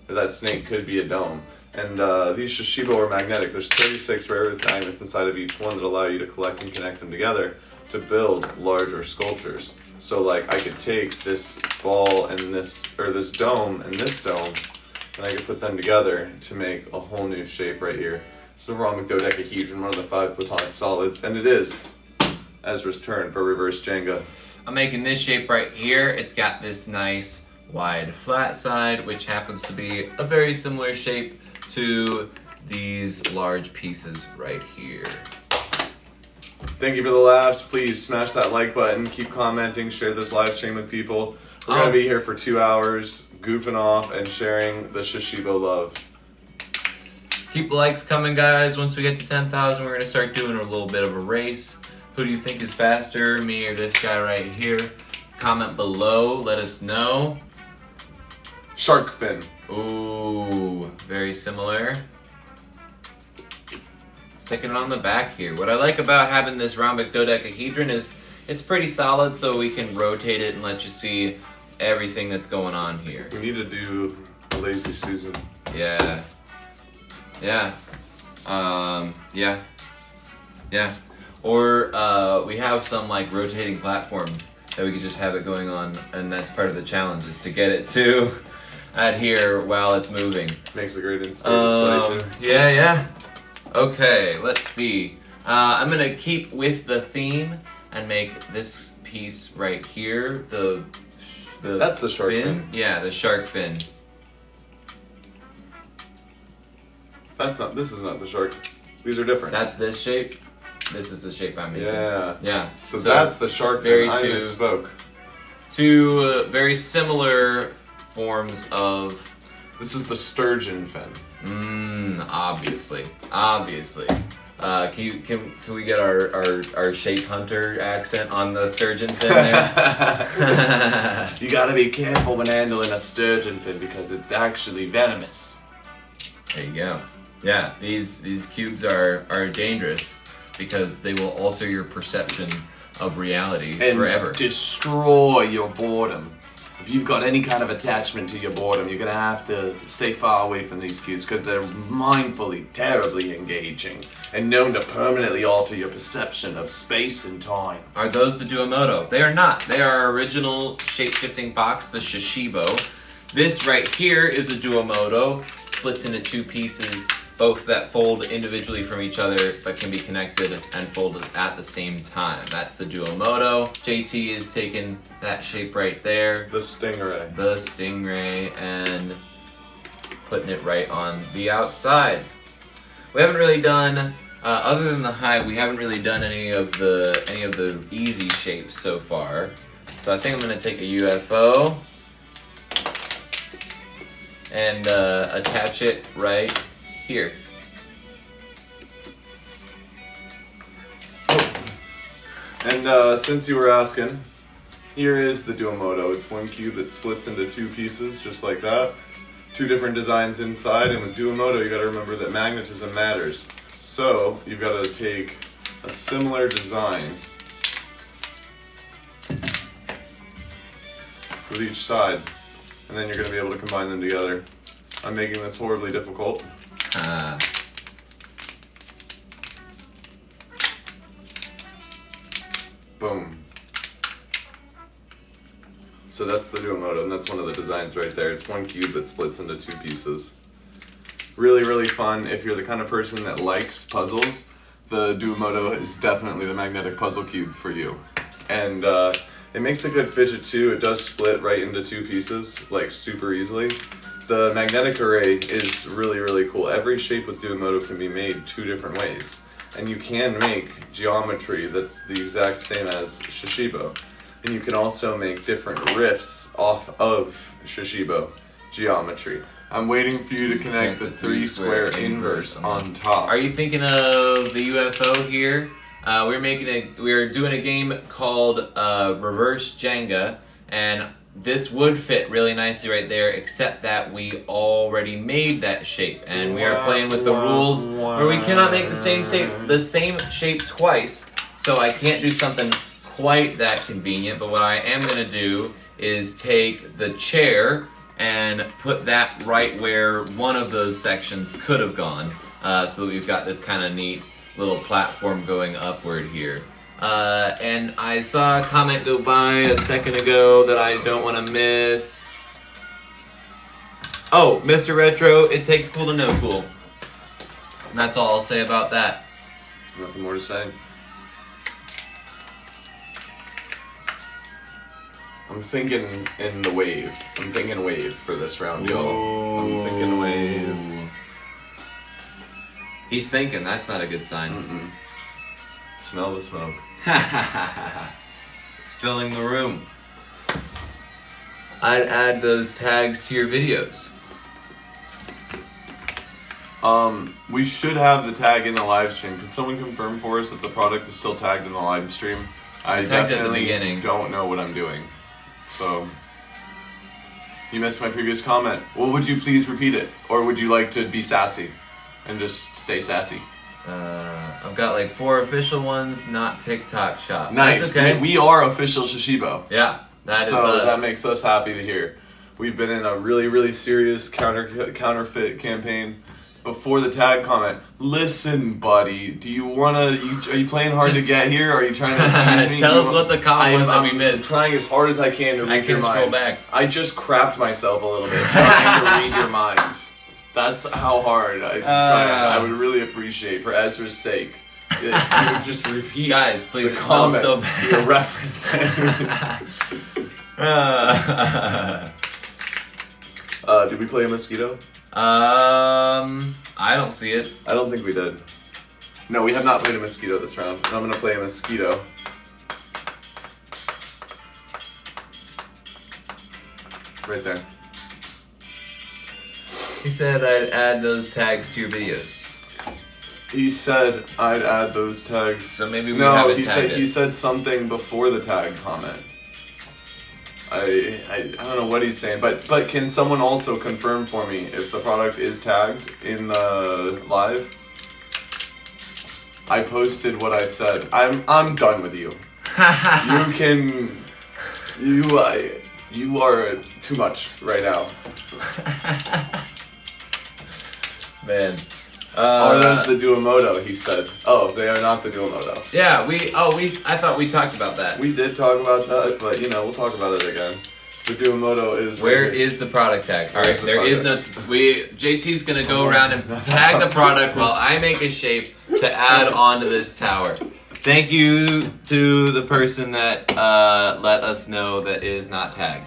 S1: or that snake could be a dome. And these Shashibo are magnetic. There's 36 rare earth magnets inside of each one that allow you to collect and connect them together to build larger sculptures. So like I could take this ball and this dome and this dome, and I could put them together to make a whole new shape right here. It's the rhombus dodecahedron, one of the 5 platonic solids, and it is Ezra's turn for reverse Jenga.
S2: I'm making this shape right here. It's got this nice wide flat side, which happens to be a very similar shape to these large pieces right here.
S1: Thank you for the laughs. Please smash that like button, keep commenting, share this live stream with people. We're gonna be here for 2 hours, goofing off and sharing the Shashibo love.
S2: Keep the likes coming, guys. Once we get to 10,000, we're gonna start doing a little bit of a race. Who do you think is faster, me or this guy right here? Comment below, let us know.
S1: Shark fin.
S2: Ooh, very similar. Sticking it on the back here. What I like about having this rhombic dodecahedron is it's pretty solid, so we can rotate it and let you see everything that's going on here.
S1: We need to do a lazy Susan.
S2: Yeah. Yeah. Yeah. Or we have some like rotating platforms that we could just have it going on, and that's part of the challenge is to get it to adhere while it's moving.
S1: Makes a great in-store display too.
S2: Yeah. Okay, let's see. I'm gonna keep with the theme and make this piece right here
S1: That's the shark fin.
S2: Yeah, the shark fin.
S1: This is not the shark. These are different.
S2: That's this shape. This is the shape I'm making.
S1: Yeah. So
S2: So
S1: that's the shark fin. I misspoke.
S2: Two very similar forms of.
S1: This is the sturgeon fin.
S2: Obviously. Can we get our shape hunter accent on the sturgeon fin there?
S1: You gotta be careful when handling a sturgeon fin because it's actually venomous.
S2: There you go. Yeah, these cubes are dangerous because they will alter your perception of reality
S1: and
S2: forever.
S1: Destroy your boredom. If you've got any kind of attachment to your boredom, you're gonna have to stay far away from these cubes because they're mindfully, terribly engaging and known to permanently alter your perception of space and time.
S2: Are those the Duomodo? They are not. They are our original shape-shifting box, the Shashibo. This right here is a Duomodo, splits into 2 pieces both that fold individually from each other, but can be connected and folded at the same time. That's the Duomodo. JT is taking that shape right there.
S1: The Stingray.
S2: The Stingray, and putting it right on the outside. We haven't really done, other than the hive, we haven't really done any of the easy shapes so far. So I think I'm gonna take a UFO and attach it right here.
S1: And since you were asking, here is the Duomodo. It's one cube that splits into two pieces, just like that. Two different designs inside, and with Duomodo, you gotta remember that magnetism matters. So, you've gotta take a similar design with each side, and then you're gonna be able to combine them together. I'm making this horribly difficult. Boom. So that's the Duomodo, and that's one of the designs right there. It's one cube that splits into two pieces. Really, really fun. If you're the kind of person that likes puzzles, the Duomodo is definitely the magnetic puzzle cube for you. And it makes a good fidget too. It does split right into two pieces, like super easily. The magnetic array is really, really cool. Every shape with Duomodo can be made two different ways. And you can make geometry that's the exact same as Shashibo. And you can also make different riffs off of Shashibo geometry. I'm waiting for you to connect the three square inverse on top.
S2: Are you thinking of the UFO here? We're doing a game called Reverse Jenga, and this would fit really nicely right there, except that we already made that shape, and we are playing with the rules where we cannot make the same shape twice. So I can't do something quite that convenient, but what I am going to do is take the chair and put that right where one of those sections could have gone, so that we've got this kind of neat little platform going upward here. And I saw a comment go by a second ago that I don't want to miss. Oh, Mr. Retro, it takes cool to know cool. And that's all I'll say about that.
S1: Nothing more to say. I'm thinking in the wave. I'm thinking wave for this round, y'all. I'm thinking wave.
S2: He's thinking. That's not a good sign.
S1: Mm-mm. Smell the smoke.
S2: It's filling the room. I'd add those tags to your videos.
S1: We should have the tag in the live stream. Can someone confirm for us that the product is still tagged in the live stream? I
S2: tagged it at the
S1: definitely
S2: beginning.
S1: don't know what I'm doing. So, you missed my previous comment. Well, would you please repeat it? Or would you like to be sassy and just stay sassy?
S2: I've got like 4 official ones, not TikTok shop.
S1: Nice.
S2: That's okay.
S1: We are official Shashibo.
S2: Yeah, that is
S1: so
S2: us.
S1: that makes us happy to hear. We've been in a really, really serious counterfeit campaign. Before the tag comment, listen, buddy, do you wanna? Are you playing hard to get here? Or are you trying to tease me?
S2: Tell us what the comment was that we
S1: I'm
S2: missed.
S1: trying as hard as I can to read your mind.
S2: scroll back.
S1: I just crapped myself a little bit trying to read your mind. That's how hard I'm trying. I would really appreciate, for Ezra's sake, if you would just repeat
S2: Guys, please,
S1: the
S2: it smells
S1: comment
S2: so bad.
S1: you're referencing. Did we play a mosquito?
S2: I don't see it.
S1: I don't think we did. No, we have not played a mosquito this round. And I'm gonna play a mosquito. Right there.
S2: He said I'd add those tags to your videos.
S1: He said I'd add those tags.
S2: So maybe we
S1: no,
S2: haven't
S1: he
S2: tagged
S1: said he said something before the tag comment. I don't know what he's saying, but can someone also confirm for me if the product is tagged in the live? I posted what I said. I'm done with you. You are too much right now.
S2: Man.
S1: Are those the Duomodo, he said. Oh, they are not the Duomodo.
S2: Yeah, I thought we talked about that.
S1: We did talk about that, but we'll talk about it again. The Duomodo is.
S2: Where
S1: right here.
S2: is the product tag? All right,
S1: Where's the
S2: there is no. JT's gonna go around and tag the product while I make a shape to add on to this tower. Thank you to the person that let us know that is not tagged.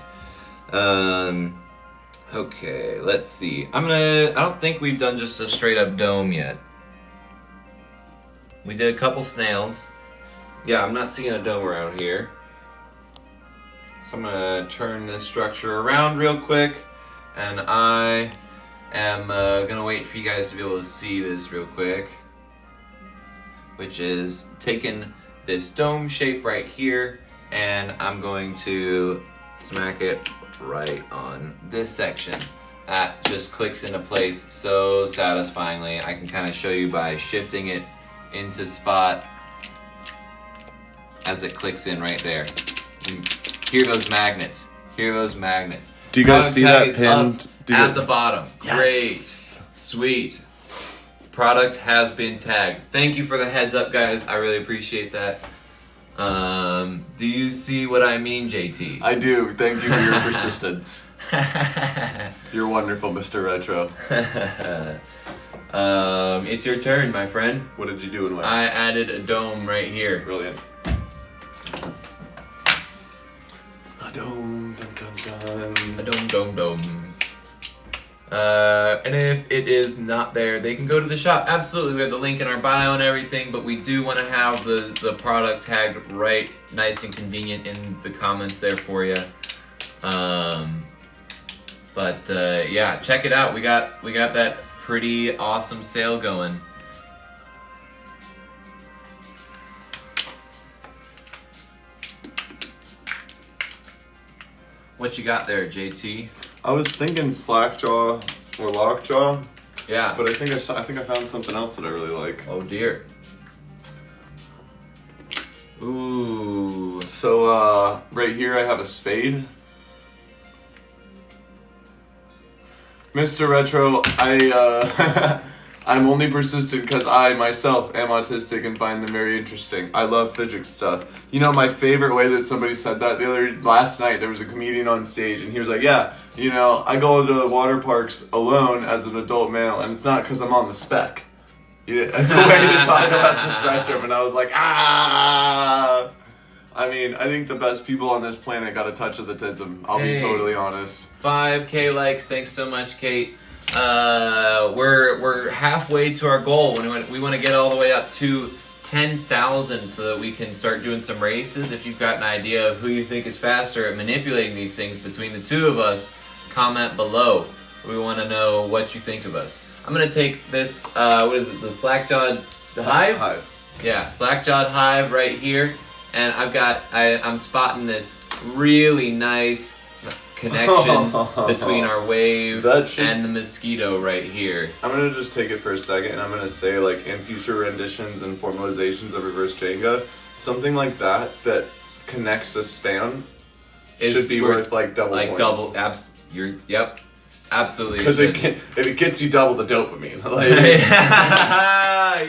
S2: Okay, let's see. I don't think we've done just a straight up dome yet. We did a couple snails. Yeah, I'm not seeing a dome around here. So I'm gonna turn this structure around real quick, and I am gonna wait for you guys to be able to see this real quick, which is taking this dome shape right here, and I'm going to smack it right on this section. That just clicks into place so satisfyingly. I can kind of show you by shifting it into spot as it clicks in right there. You hear those magnets. Hear those magnets.
S1: Do you guys
S2: Product
S1: see
S2: tag
S1: that
S2: is
S1: pinned?
S2: up at the bottom.
S1: Yes.
S2: Great. Sweet. Product has been tagged. Thank you for the heads up, guys. I really appreciate that. Do you see what I mean, JT?
S1: I do. Thank you for your persistence. You're wonderful, Mr. Retro.
S2: It's your turn, my friend.
S1: What did you do and what?
S2: I added a dome right here.
S1: Brilliant. A dome, dun, dun, dun.
S2: A dome. And if it is not there, they can go to the shop. Absolutely, we have the link in our bio and everything, but we do want to have the product tagged right, nice and convenient in the comments there for you. Yeah, check it out. We got that pretty awesome sale going. What you got there, JT?
S1: I was thinking slackjaw or lockjaw,
S2: Yeah.
S1: but I think I found something else that I really like.
S2: Oh dear. Ooh.
S1: So right here I have a spade. Mr. Retro, I'm only persistent because I myself am autistic and find them very interesting. I love physics stuff. You know, my favorite way that somebody said that last night, there was a comedian on stage and he was like, yeah, you know, I go to water parks alone as an adult male and it's not because I'm on the spec. Yeah, that's a way to talk about the spectrum, and I was like, ah. I mean, I think the best people on this planet got a touch of the tism. I'll be totally honest.
S2: 5K likes. Thanks so much, Kate. We're halfway to our goal. We want to get all the way up to 10,000 so that we can start doing some races. If you've got an idea of who you think is faster at manipulating these things between the two of us, comment below. We want to know what you think of us. I'm gonna take this. What is it? The slack-jawed hive?
S1: Hive.
S2: Yeah, slack-jawed hive right here. And I'm spotting this really nice connection between our wave and the mosquito right here.
S1: I'm going to just take it for a second and I'm going to say, like, in future renditions and formalizations of reverse Jenga, something like that connects a span should be worth like double points.
S2: Yep. Absolutely.
S1: Because if it gets you double the dopamine. Like,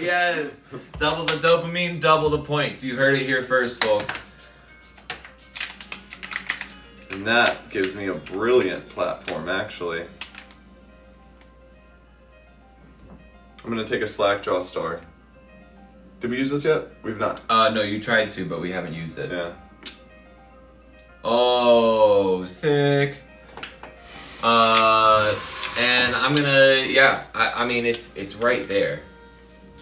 S2: yes. Double the dopamine, double the points. You heard it here first, folks.
S1: And that gives me a brilliant platform, actually. I'm going to take a slackjaw star. Did we use this yet? We've not.
S2: No, you tried to, but we haven't used it.
S1: Yeah.
S2: Oh, sick. And I'm gonna, I mean, it's right there.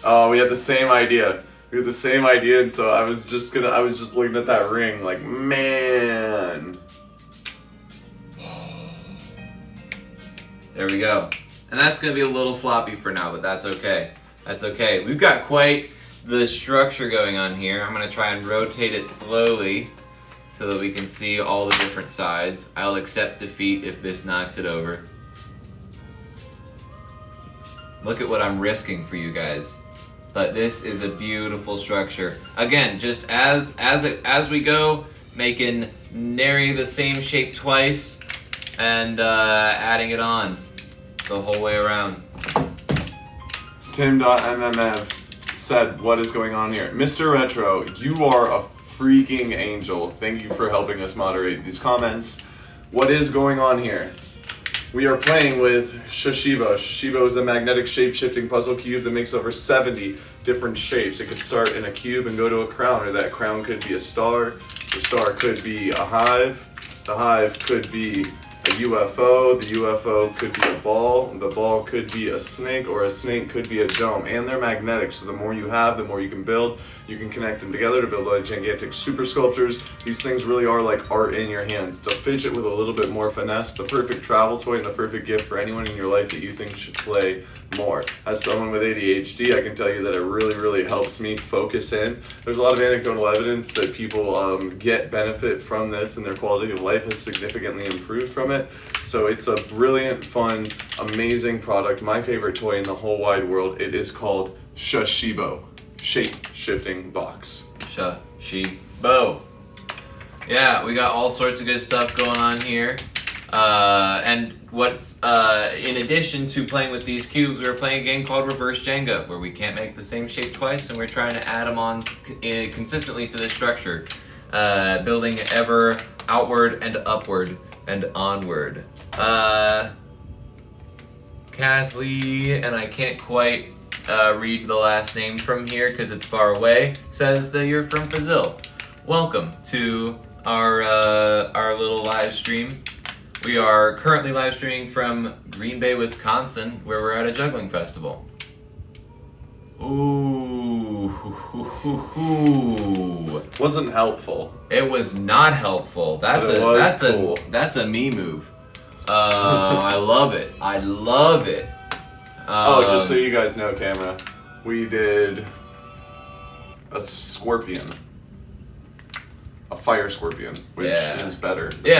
S1: Oh, we had the same idea. And so I was just looking at that ring like, man.
S2: There we go. And that's gonna be a little floppy for now, but that's okay. That's okay. We've got quite the structure going on here. I'm gonna try and rotate it slowly so that we can see all the different sides. I'll accept defeat if this knocks it over. Look at what I'm risking for you guys. But this is a beautiful structure. Again, just as we go, making nary the same shape twice and adding it on the whole way around.
S1: Tim.mmf said, what is going on here? Mr. Retro, you are a freaking angel. Thank you for helping us moderate these comments. what is going on here? We are playing with Shashibo. Shashibo is a magnetic shape-shifting puzzle cube that makes over 70 different shapes. It could start in a cube and go to a crown, or that crown could be a star. The star could be a hive. The hive could be a UFO. The UFO could be a ball. The ball could be a snake, or a snake could be a dome. And they're magnetic, so the more you have, the more you can build. You can connect them together to build like gigantic super sculptures. These things really are like art in your hands. To fidget with a little bit more finesse, the perfect travel toy and the perfect gift for anyone in your life that you think should play more. As someone with ADHD, I can tell you that it really, really helps me focus in. There's a lot of anecdotal evidence that people get benefit from this and their quality of life has significantly improved from it. So it's a brilliant, fun, amazing product. My favorite toy in the whole wide world. It is called Shashibo. Shape-shifting box.
S2: Shashibo. Yeah, we got all sorts of good stuff going on here. And what's in addition to playing with these cubes, we're playing a game called Reverse Jenga, where we can't make the same shape twice, and we're trying to add them on consistently to this structure, building ever outward and upward and onward. Kathleen, and I can't quite read the last name from here because it's far away, says that you're from Brazil. Welcome to our little live stream. We are currently live streaming from Green Bay, Wisconsin, where we're at a juggling festival. Ooh.
S1: Wasn't helpful.
S2: It was not helpful. That's a me move. I love it. I love it.
S1: Just so you guys know, camera, we did a scorpion. A fire scorpion, which is better than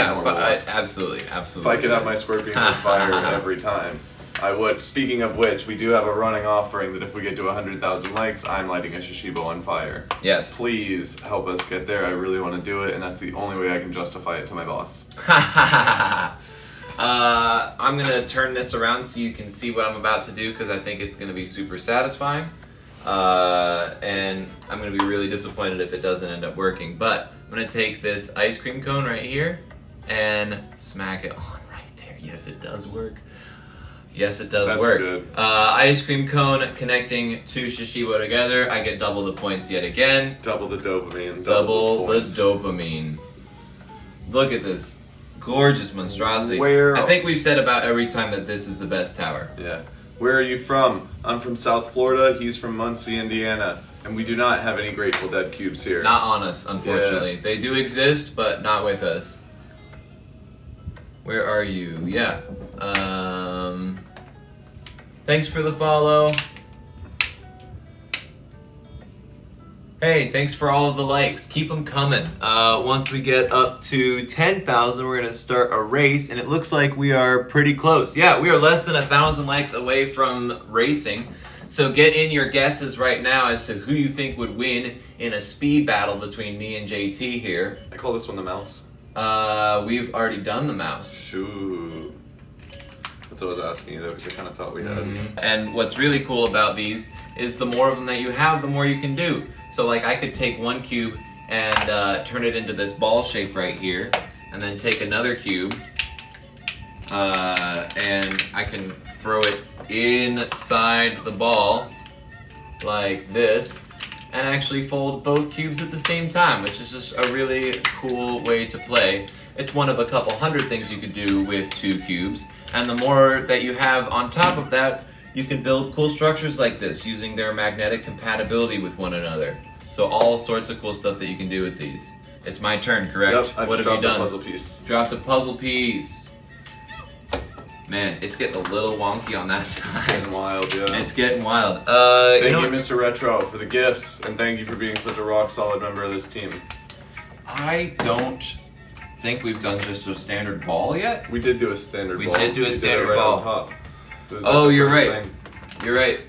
S2: absolutely.
S1: If I could have my scorpion with fire every time, I would. Speaking of which, we do have a running offering that if we get to 100,000 likes, I'm lighting a Shashibo on fire.
S2: Yes.
S1: Please help us get there. I really want to do it, and that's the only way I can justify it to my boss.
S2: I'm going to turn this around so you can see what I'm about to do because I think it's going to be super satisfying. And I'm going to be really disappointed if it doesn't end up working. But I'm going to take this ice cream cone right here and smack it on right there. Yes, it does work. Yes, it does work.
S1: Good.
S2: Ice cream cone connecting to Shashibo together. I get double the points yet again.
S1: Double the dopamine.
S2: Double the dopamine. Look at this gorgeous monstrosity. I think we've said about every time that this is the best tower.
S1: Yeah. Where are you from? I'm from South Florida. He's from Muncie, Indiana. And we do not have any Grateful Dead cubes here.
S2: Not on us, unfortunately. Yeah. They do exist, but not with us. Where are you? Yeah. Thanks for the follow. Hey, thanks for all of the likes. Keep them coming. Once we get up to 10,000, we're going to start a race, and it looks like we are pretty close. Yeah, we are less than 1,000 likes away from racing. So get in your guesses right now as to who you think would win in a speed battle between me and JT here.
S1: I call this one the mouse.
S2: We've already done the mouse.
S1: Shoot. That's what I was asking you though, because I kind of thought we had.
S2: And what's really cool about these is the more of them that you have, the more you can do. So like I could take one cube and turn it into this ball shape right here, and then take another cube and I can throw it inside the ball like this and actually fold both cubes at the same time, which is just a really cool way to play. It's one of a couple hundred things you could do with 2 cubes, and the more that you have on top of that, you can build cool structures like this using their magnetic compatibility with one another. So all sorts of cool stuff that you can do with these. It's my turn, correct?
S1: Yep, I
S2: what
S1: just
S2: have you
S1: dropped
S2: done?
S1: a puzzle piece.
S2: Dropped a puzzle piece. Man, it's getting a little wonky on that side.
S1: It's getting wild, yeah.
S2: It's getting wild.
S1: Thank you, Mr. Retro, for the gifts, and thank you for being such a rock-solid member of this team.
S2: I don't think we've done just a standard ball yet.
S1: We did do a standard ball.
S2: We did do a standard
S1: right
S2: ball.
S1: On top.
S2: Oh, you're right. You're right.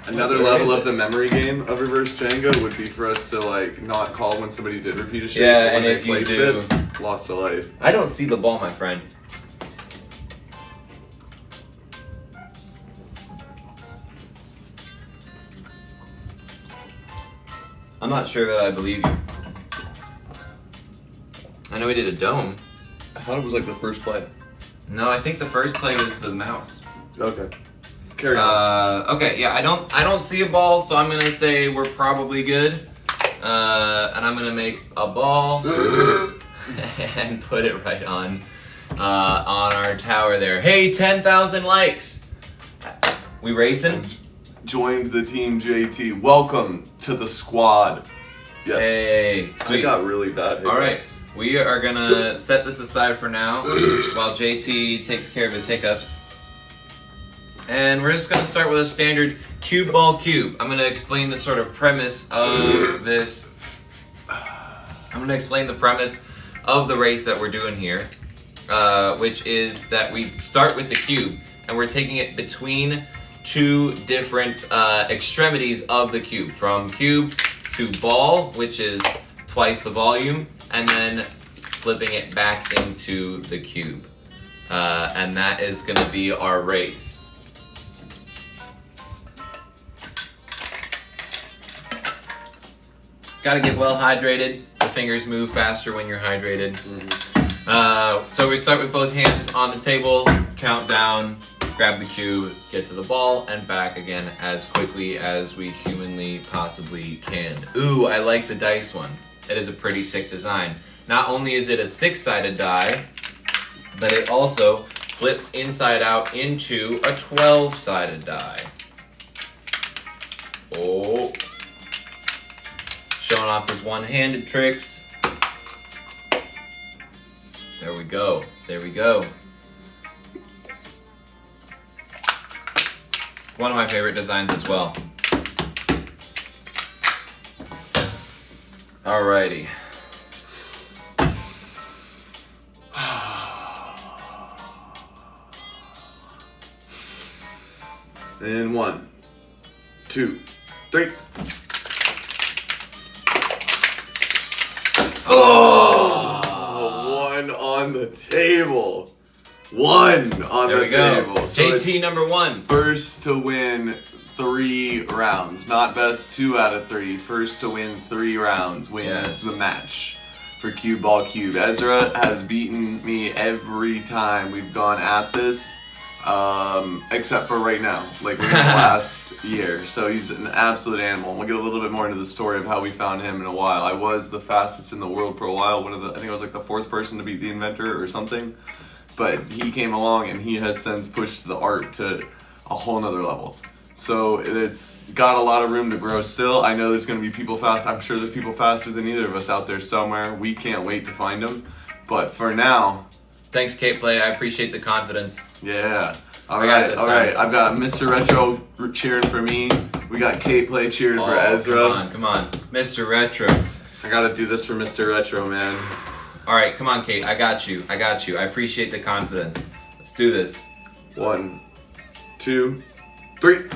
S1: Another level of the memory game of reverse Jenga would be for us to like not call when somebody did repeat a shape.
S2: Yeah,
S1: when
S2: and
S1: they
S2: if you
S1: placed
S2: do,
S1: it, lost a life.
S2: I don't see the ball, my friend. I'm not sure that I believe you. I know we did a dome.
S1: I thought it was like the first play.
S2: No, I think the first play was the mouse.
S1: Okay. Carry on.
S2: Okay, yeah, I don't see a ball, so I'm gonna say we're probably good. And I'm gonna make a ball and put it right on our tower there. Hey, 10,000 likes. We racing?
S1: Joined the team, JT. Welcome to the squad. Yes.
S2: Hey, sweet.
S1: I got really bad hiccups.
S2: All right, we are gonna set this aside for now while JT takes care of his hiccups. And we're just gonna start with a standard cube ball cube. I'm gonna explain the sort of premise of this. I'm gonna explain the premise of the race that we're doing here, which is that we start with the cube and we're taking it between two different extremities of the cube, from cube to ball, which is twice the volume, and then flipping it back into the cube. And that is gonna be our race. Gotta get well hydrated. The fingers move faster when you're hydrated. So we start with both hands on the table, count down, grab the cube, get to the ball, and back again as quickly as we humanly possibly can. Ooh, I like the dice one. It is a pretty sick design. Not only is it a 6-sided die, but it also flips inside out into a 12-sided die. Oh. Showing off his one-handed tricks. There we go. There we go. One of my favorite designs as well. Alrighty.
S1: And 1, 2, 3. Oh! One on the table. One on
S2: There
S1: the
S2: we go.
S1: table. So
S2: JT number 1.
S1: first to win 3 rounds. Not best 2 out of 3. First to win 3 rounds wins
S2: Yes.
S1: the match for Cube Ball Cube. Ezra has beaten me every time we've gone at this. Except for right now, like in the last year. So he's an absolute animal. We'll get a little bit more into the story of how we found him in a while. I was the fastest in the world for a while. I think I was like the 4th person to beat the inventor or something. But he came along and he has since pushed the art to a whole nother level. So it's got a lot of room to grow still. I know there's going to be people fast. I'm sure there's people faster than either of us out there somewhere. We can't wait to find them. But for now,
S2: Thanks, Kate Play. I appreciate the confidence.
S1: yeah.
S2: I got it this
S1: All
S2: time.
S1: right. I've got Mr. Retro cheering for me. We got Kate Play cheering for Ezra.
S2: Come on. Mr. Retro.
S1: I gotta do this for Mr. Retro, man.
S2: Alright, come on, Kate. I got you. I appreciate the confidence. Let's do this.
S1: 1, 2, 3.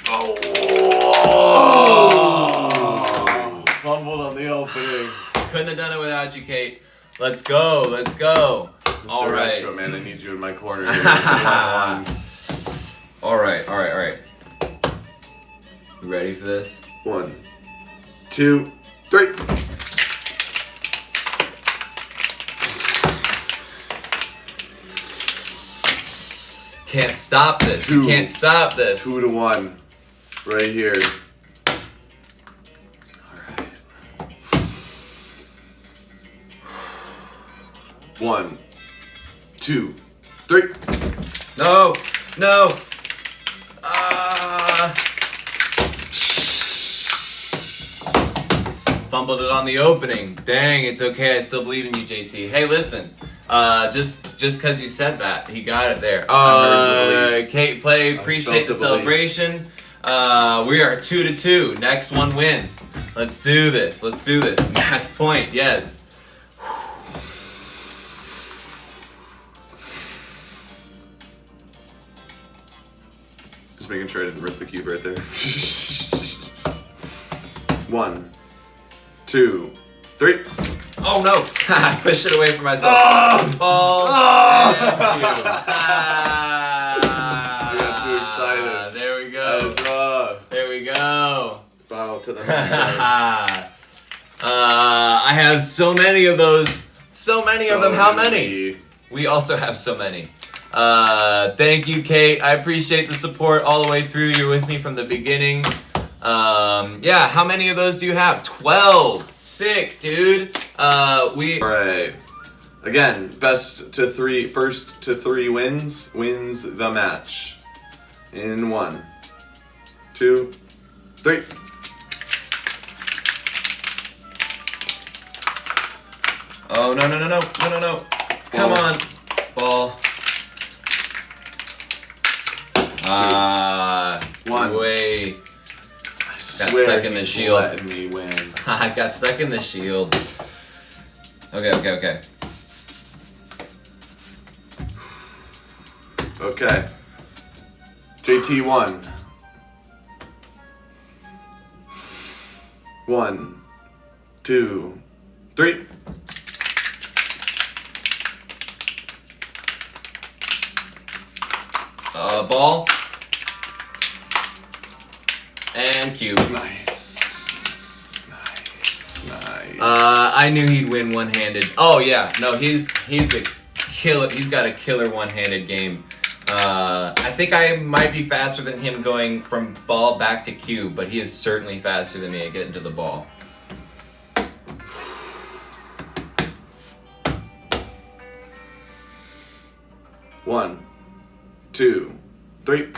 S1: Oh! Fumbled on the opening.
S2: Couldn't have done it without you, Kate. Let's go. Let's go.
S1: Mr.
S2: All right.
S1: Retro, man, I need you in my corner here. 1-1.
S2: All right. You ready for this?
S1: 1, 2, 3.
S2: Can't stop this. You can't stop this.
S1: 2-1. Right here. Alright. 1, 2, 3.
S2: No. Fumbled it on the opening. Dang, it's okay. I still believe in you, JT. Hey, listen. Just because you said that, he got it there. Kate Play, appreciate the celebration. We are 2-2. Next one wins. Let's do this. Match point. Yes.
S1: Just making sure I didn't rip the cube right there. 1, 2, 3.
S2: Oh no! I pushed it away from myself. Ball. Thank you.
S1: I got too excited.
S2: There we go. There we go.
S1: Bow to the master.
S2: I have so many of those So many of them. How many? We also have so many. Thank you, Kate. I appreciate the support all the way through. You're with me from the beginning. Yeah, how many of those do you have? 12. Sick, dude.
S1: Alright. Again, first to three wins the match. In 1, 2, 3.
S2: Oh, no. Come on. Ball. Way. Got stuck in the shield.
S1: Letting me win.
S2: I got stuck in the shield. Okay.
S1: Okay. JT 1. 1, 2, 3.
S2: Ball. And cube.
S1: Nice.
S2: I knew he'd win one-handed. Oh yeah, no, he's a killer. He's got a killer one-handed game. I think I might be faster than him going from ball back to cube, but he is certainly faster than me at getting to the ball.
S1: One, 2, 3.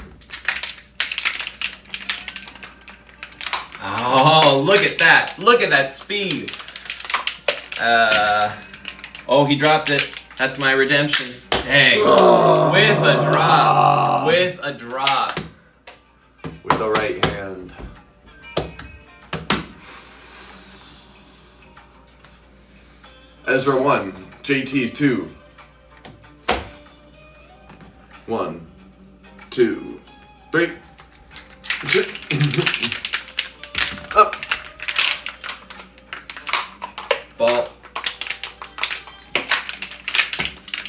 S2: Oh, look at that. Look at that speed. Oh, he dropped it. That's my redemption. Dang. With a drop. With a drop.
S1: With the right hand. Ezra 1, JT 2. 1, 2, 3. Up.
S2: Ball.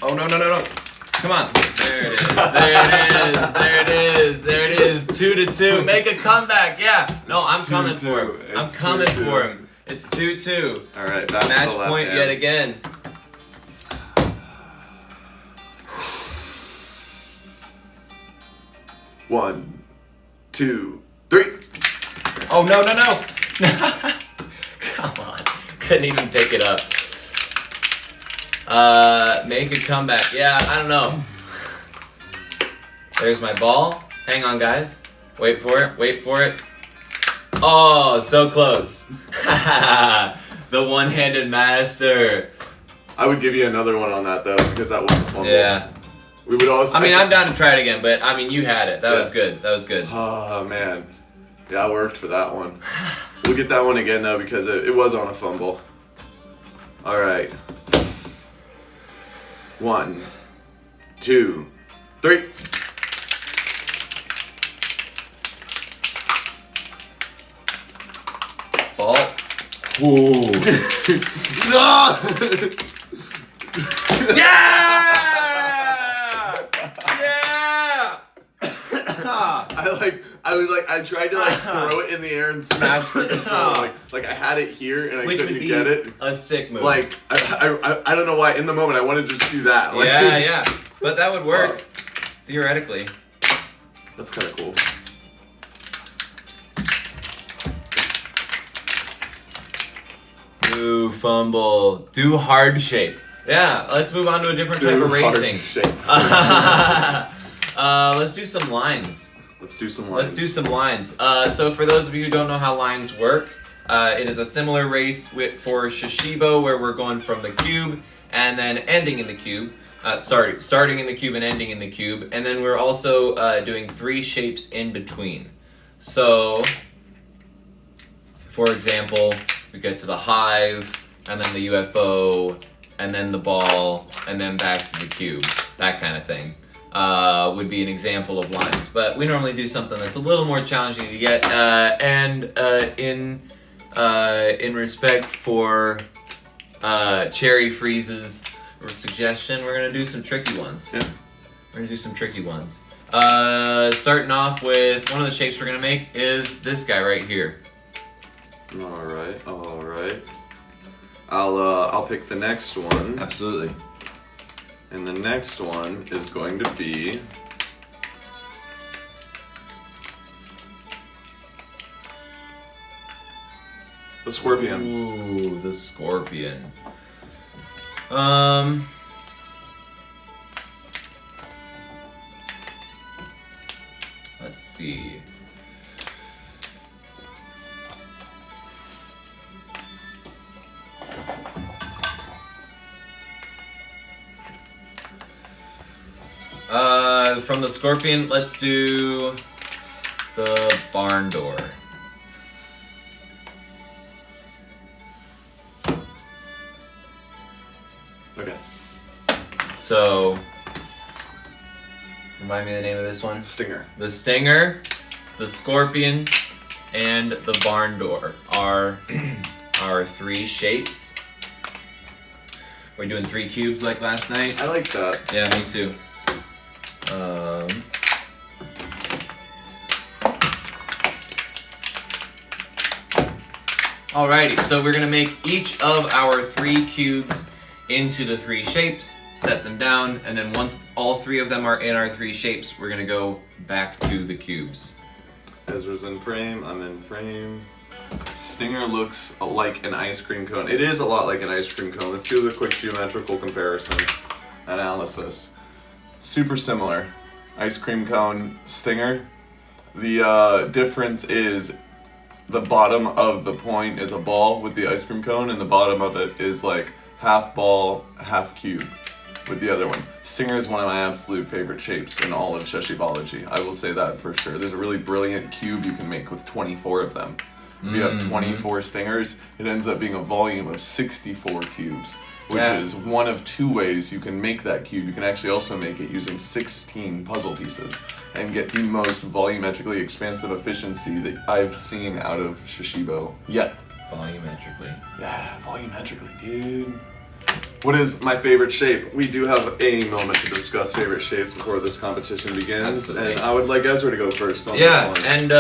S2: Oh, no. Come on. There it is. 2-2. Make a comeback. Yeah. No, I'm coming for him. I'm coming for him. It's 2-2.
S1: All right. Back
S2: Match
S1: to the left
S2: point
S1: hand.
S2: yet again.
S1: One, 2, 3.
S2: Oh, no. Come on. Couldn't even pick it up. Make a comeback. Yeah, I don't know. There's my ball. Hang on, guys. Wait for it. Oh, so close. The one-handed master.
S1: I would give you another one on that though, because that wasn't fun.
S2: Yeah.
S1: We would always.
S2: I mean, I'm down to try it again, but I mean, you had it. That
S1: Yeah.
S2: was good.
S1: Oh man, yeah, I worked for that one. We'll get that one again though because it was on a fumble. All right. 1, 2, 3.
S2: Ball. Ooh. Yeah!
S1: I tried to throw it in the air and smash the controller. Like I had it here and I
S2: Which
S1: couldn't
S2: would be
S1: get it.
S2: a sick move.
S1: Like I don't know why in the moment I wanted to just do that. Like,
S2: yeah. But that would work, theoretically.
S1: That's kind of cool.
S2: Ooh, fumble. Do hard shape. Yeah, let's move on to a different type of
S1: Hard
S2: racing.
S1: shape.
S2: Let's do some lines.
S1: Let's do some lines.
S2: So for those of you who don't know how lines work, it is a similar race for Shashibo where we're going from the cube and then ending in the cube. Starting in the cube and ending in the cube. And then we're also doing 3 shapes in between. So, for example, we get to the hive, and then the UFO, and then the ball, and then back to the cube. That kind of thing would be an example of lines. But we normally do something that's a little more challenging to get. In respect for Cherry Freeze's suggestion, we're going to do some tricky ones.
S1: Yeah.
S2: We're going to do some tricky ones. Starting off with one of the shapes we're going to make is this guy right here.
S1: All right. I'll pick the next one.
S2: Absolutely.
S1: And the next one is going to be the Scorpion.
S2: Ooh, the Scorpion. Let's see. From the Scorpion, let's do the barn door.
S1: Okay.
S2: So, remind me the name of this one?
S1: Stinger.
S2: The Stinger, the Scorpion, and the barn door are our 3 shapes. We're doing 3 cubes like last night.
S1: I like that.
S2: Yeah, me too. Alrighty, so we're gonna make each of our 3 cubes into the 3 shapes, set them down, and then once all 3 of them are in our 3 shapes, we're gonna go back to the cubes.
S1: Ezra's in frame, I'm in frame. Stinger looks like an ice cream cone. It is a lot like an ice cream cone. Let's do the quick geometrical comparison analysis. Super similar. Ice cream cone, Stinger. The difference is the bottom of the point is a ball with the ice cream cone, and the bottom of it is like half ball, half cube with the other one. Stinger is one of my absolute favorite shapes in all of Shashibology. I will say that for sure. There's a really brilliant cube you can make with 24 of them. If you have 24 Stingers, it ends up being a volume of 64 cubes, which is one of 2 ways you can make that cube. You can actually also make it using 16 puzzle pieces and get the most volumetrically expansive efficiency that I've seen out of Shashibo yet.
S2: Volumetrically.
S1: Yeah, volumetrically, dude. What is my favorite shape? We do have a moment to discuss favorite shapes before this competition begins.
S2: Absolutely.
S1: And I would like Ezra to go first on
S2: Yeah,
S1: this one.
S2: and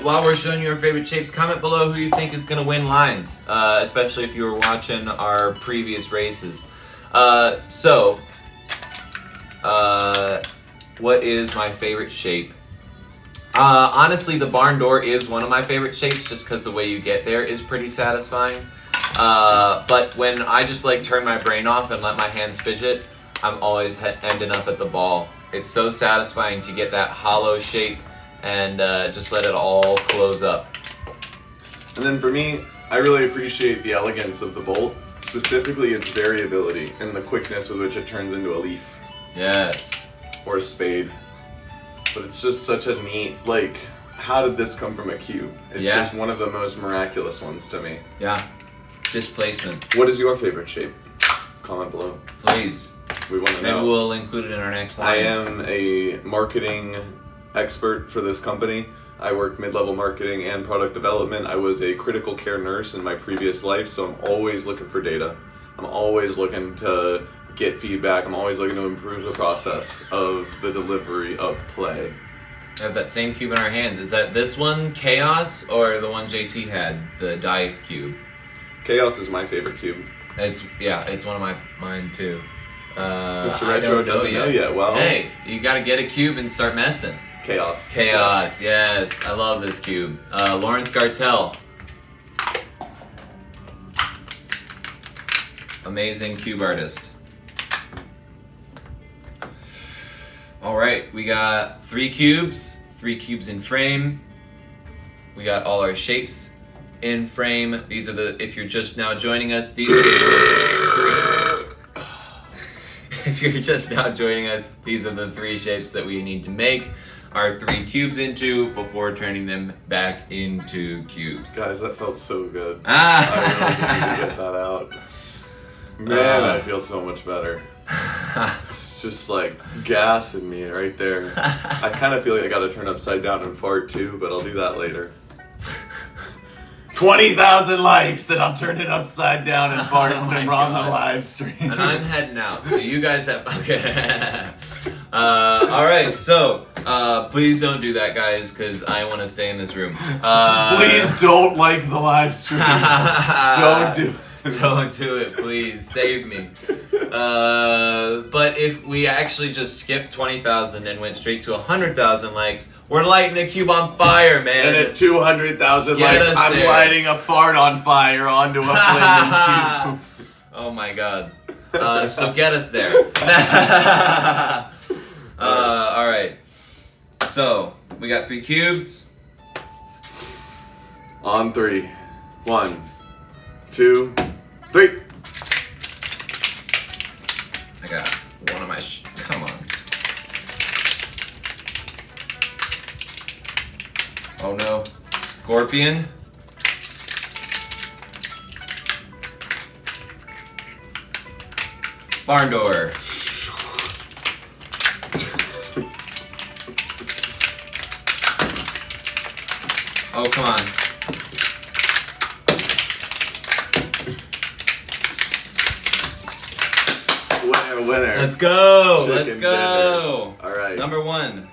S2: while we're showing you our favorite shapes, comment below who you think is going to win lines, especially if you were watching our previous races. What is my favorite shape? Honestly, the barn door is one of my favorite shapes just because the way you get there is pretty satisfying. But when I just like turn my brain off and let my hands fidget, I'm always ending up at the ball. It's so satisfying to get that hollow shape and just let it all close up.
S1: And then for me, I really appreciate the elegance of the bolt, specifically its variability and the quickness with which it turns into a leaf.
S2: Yes.
S1: Or a spade. But it's just such a neat, like, how did this come from a cube? It's just one of the most miraculous ones to me.
S2: Yeah. Displacement.
S1: What is your favorite shape? Comment below.
S2: Please.
S1: We want to know.
S2: Maybe we'll include it in our next lines.
S1: I am a marketing expert for this company. I work mid-level marketing and product development. I was a critical care nurse in my previous life, so I'm always looking for data. I'm always looking to get feedback. I'm always looking to improve the process of the delivery of play.
S2: We have that same cube in our hands. Is that this one, Chaos, or the one JT had, the die cube?
S1: Chaos is my favorite cube.
S2: It's one of mine too.
S1: Mr. Retro doesn't know yet. Well,
S2: hey, you gotta get a cube and start messing.
S1: Chaos.
S2: Yes, I love this cube. Lawrence Gartell. Amazing cube artist. Alright, we got 3 cubes in frame. We got all our shapes in frame. These are if you're just now joining us, these are if you're just now joining us, these are the 3 shapes that we need to make our 3 cubes into before turning them back into cubes.
S1: Guys, that felt so good. I really need to get that out. Man, I feel so much better. It's just like gas in me right there. I kind of feel like I gotta turn upside down and fart too, but I'll do that later. 20,000 likes and I'm turning upside down and farting and we're on the live stream.
S2: And I'm heading out, so you guys have... Okay. Alright, so please don't do that, guys, because I want to stay in this room.
S1: Please don't like the live stream. Don't do
S2: Don't do it, please. Save me. But if we actually just skipped 20,000 and went straight to 100,000 likes, we're lighting the cube on fire, man.
S1: And at 200,000
S2: Get
S1: likes,
S2: us
S1: I'm
S2: there.
S1: lighting a fart on fire onto a flaming cube.
S2: Oh my god. So get us there. Alright. So, we got 3 cubes.
S1: On 3. 1, 2, 3.
S2: I got one of my come on. Oh no. Scorpion. Barn door. Oh, come on.
S1: Winner.
S2: Let's go.
S1: Chicken
S2: Let's go.
S1: All right.
S2: Number 1.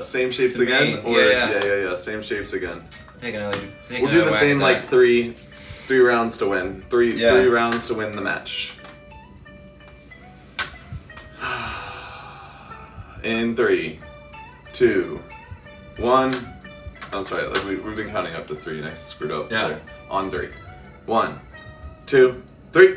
S1: Same shapes
S2: to
S1: again?
S2: me.
S1: Or
S2: Yeah.
S1: yeah. Same shapes again.
S2: Take another.
S1: We'll do the same like three rounds to win. Three rounds to win the match. In 3, 2, 1. I'm sorry, we've been counting up to 3 and I screwed up.
S2: Yeah.
S1: There. On 3. 1, 2, 3.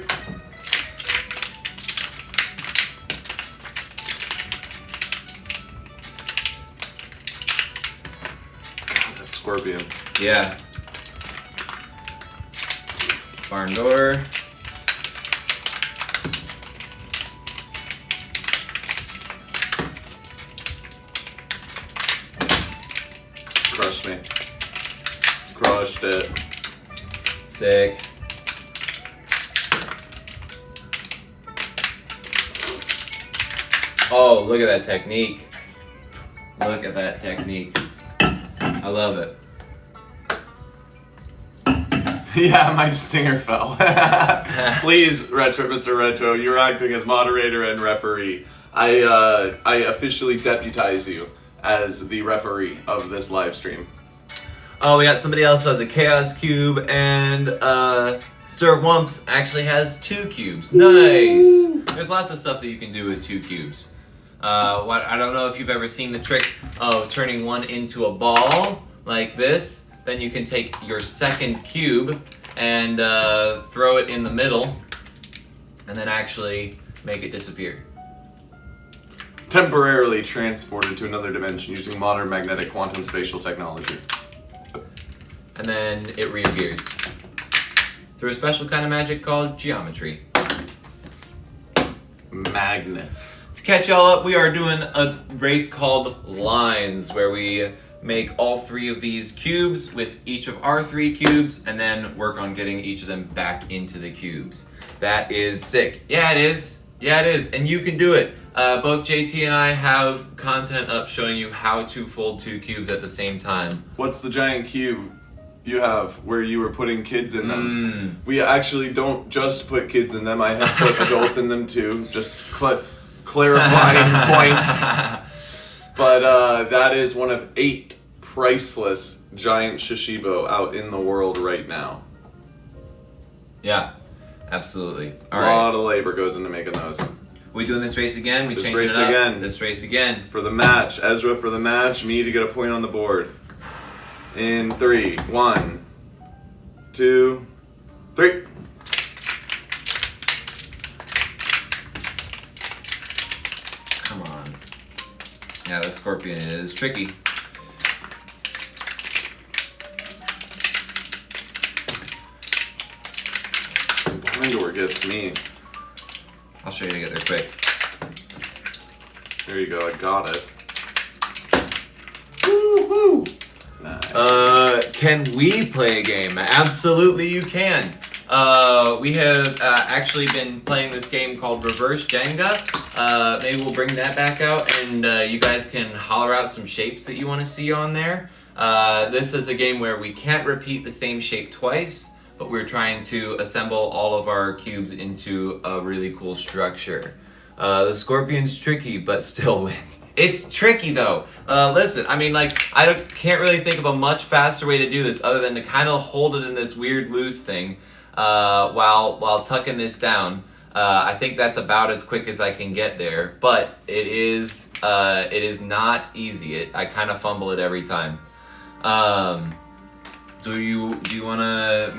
S1: That scorpion.
S2: Yeah. Barn door.
S1: Crushed me. Crushed it.
S2: Sick. Oh, look at that technique. Look at that technique. I love it.
S1: Yeah, my stinger fell. Please, Mr. Retro, you're acting as moderator and referee. I officially deputize you as the referee of this live stream.
S2: Oh, we got somebody else who has a chaos cube, and Sir Wumps actually has 2 cubes. Nice. There's lots of stuff that you can do with 2 cubes. I don't know if you've ever seen the trick of turning one into a ball like this. Then you can take your second cube and throw it in the middle, and then actually make it disappear.
S1: Temporarily transported to another dimension using modern magnetic quantum spatial technology.
S2: And then it reappears through a special kind of magic called geometry.
S1: Magnets.
S2: To catch y'all up, we are doing a race called Lines, where we make all 3 of these cubes with each of our 3 cubes, and then work on getting each of them back into the cubes. That is sick. Yeah, it is. Yeah, it is. And you can do it. Both JT and I have content up showing you how to fold 2 cubes at the same time.
S1: What's the giant cube you have where you were putting kids in them? We actually don't just put kids in them. I have put adults in them too. Just clarifying point. But that is one of 8 priceless giant Shashibo out in the world right now.
S2: Yeah, absolutely.
S1: A lot of labor goes into making those.
S2: We doing this race again?
S1: This
S2: changing
S1: race
S2: it up?
S1: again.
S2: This race again.
S1: For the match. Ezra for the match. Me to get a point on the board. In 3. 1, 2, 3.
S2: Come on. Yeah, the scorpion is tricky.
S1: Barn door gets me.
S2: I'll show you to get there quick.
S1: There you go. I got it. Woo-hoo! Nice.
S2: Can we play a game? Absolutely you can. We have actually been playing this game called Reverse Jenga. Maybe we'll bring that back out and you guys can holler out some shapes that you want to see on there. This is a game where we can't repeat the same shape twice, but we're trying to assemble all of our cubes into a really cool structure. The scorpion's tricky, but still wins. It's tricky though. Listen, I mean, like, can't really think of a much faster way to do this other than to kind of hold it in this weird loose thing while tucking this down. I think that's about as quick as I can get there, but it is not easy. I kind of fumble it every time. Do you want to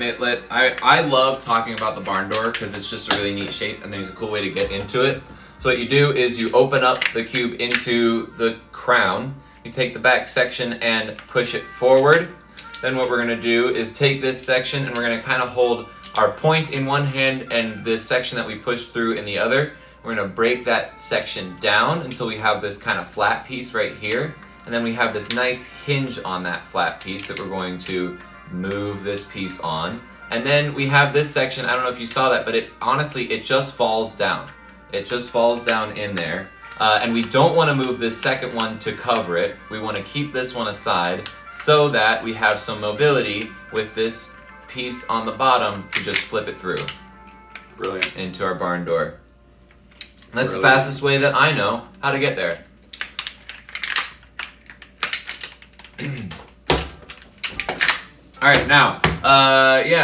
S2: I love talking about the barn door because it's just a really neat shape and there's a cool way to get into it. So what you do is you open up the cube into the crown. You take the back section and push it forward. Then what we're going to do is take this section and we're going to kind of hold our point in one hand and this section that we pushed through in the other. We're going to break that section down until we have this kind of flat piece right here. And then we have this nice hinge on that flat piece that we're going to move this piece on. And then we have this section, I don't know if you saw that, but it just falls down. It just falls down in there. And we don't want to move this second one to cover it. We want to keep this one aside so that we have some mobility with this piece on the bottom to just flip it through.
S1: Brilliant.
S2: Into our barn door. That's the fastest way that I know how to get there. Alright, now,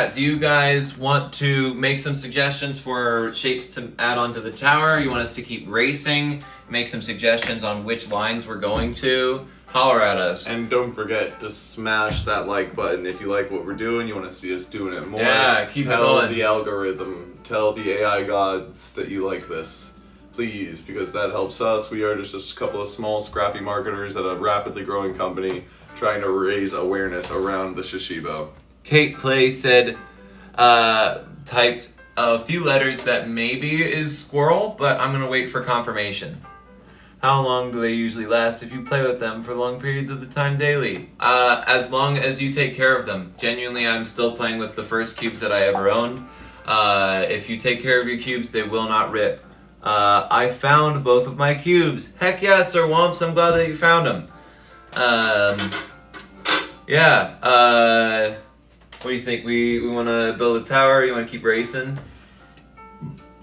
S2: do you guys want to make some suggestions for shapes to add onto the tower? You want us to keep racing? Make some suggestions on which lines we're going to? Holler at us.
S1: And don't forget to smash that like button if you like what we're doing. You want to see us doing it more.
S2: Yeah, keep it
S1: going.
S2: going.
S1: The algorithm, tell the AI gods that you like this. Please, because that helps us. We are just a couple of small, scrappy marketers at a rapidly growing company trying to raise awareness around the Shashibo.
S2: Kate Clay said, typed a few letters that maybe is squirrel, but I'm gonna wait for confirmation. How long do they usually last if you play with them for long periods of the time daily? As long as you take care of them. Genuinely, I'm still playing with the first cubes that I ever owned. If you take care of your cubes, they will not rip. I found both of my cubes. Heck yeah, Sir Womps, I'm glad that you found them. What do you think? We want to build a tower? You want to keep racing?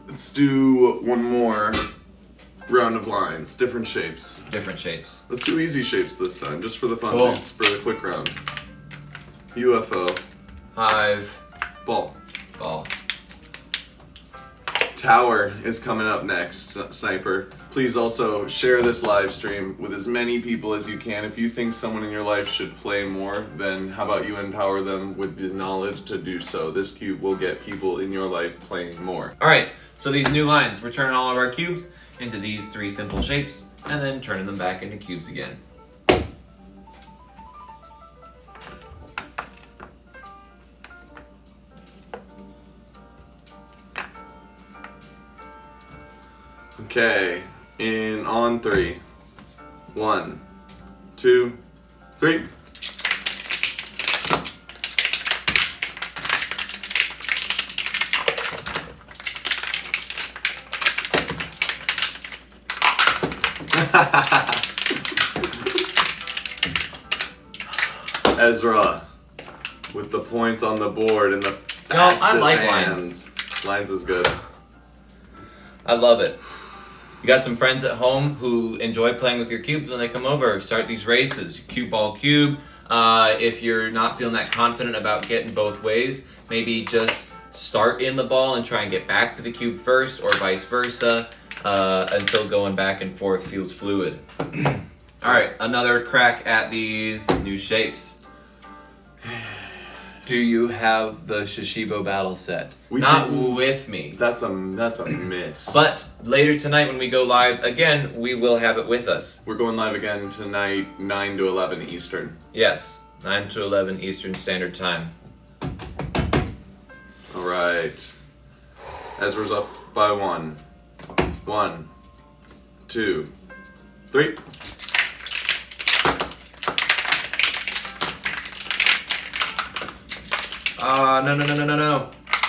S1: Let's do one more round of lines, different shapes.
S2: Different shapes.
S1: Let's do easy shapes this time, just for the funsies,
S2: Cool.
S1: for the quick round. UFO.
S2: Hive.
S1: Ball.
S2: Ball.
S1: Tower is coming up next, Sniper. Please also share this live stream with as many people as you can. If you think someone in your life should play more, then how about you empower them with the knowledge to do so. This cube will get people in your life playing more.
S2: Alright, so these new lines, we're turning all of our cubes into these three simple shapes, and then turning them back into cubes again.
S1: Okay, on 3. 1, 2, 3. Ezra with the points on the board and the
S2: I like
S1: hands. Lines is good.
S2: I love it. You got some friends at home who enjoy playing with your cubes when they come over. Start these races. Cube ball cube. If you're not feeling that confident about getting both ways, maybe just start in the ball and try and get back to the cube first, or vice versa, until going back and forth feels fluid. Alright, another crack at these new shapes. Do you have the Shashibo battle set? Not with me.
S1: That's a miss.
S2: But later tonight when we go live again, we will have it with us.
S1: We're going live again tonight, 9 to 11 Eastern.
S2: Yes, 9 to 11 Eastern Standard Time.
S1: All right. Ezra's up by 1. 1, 2, 3.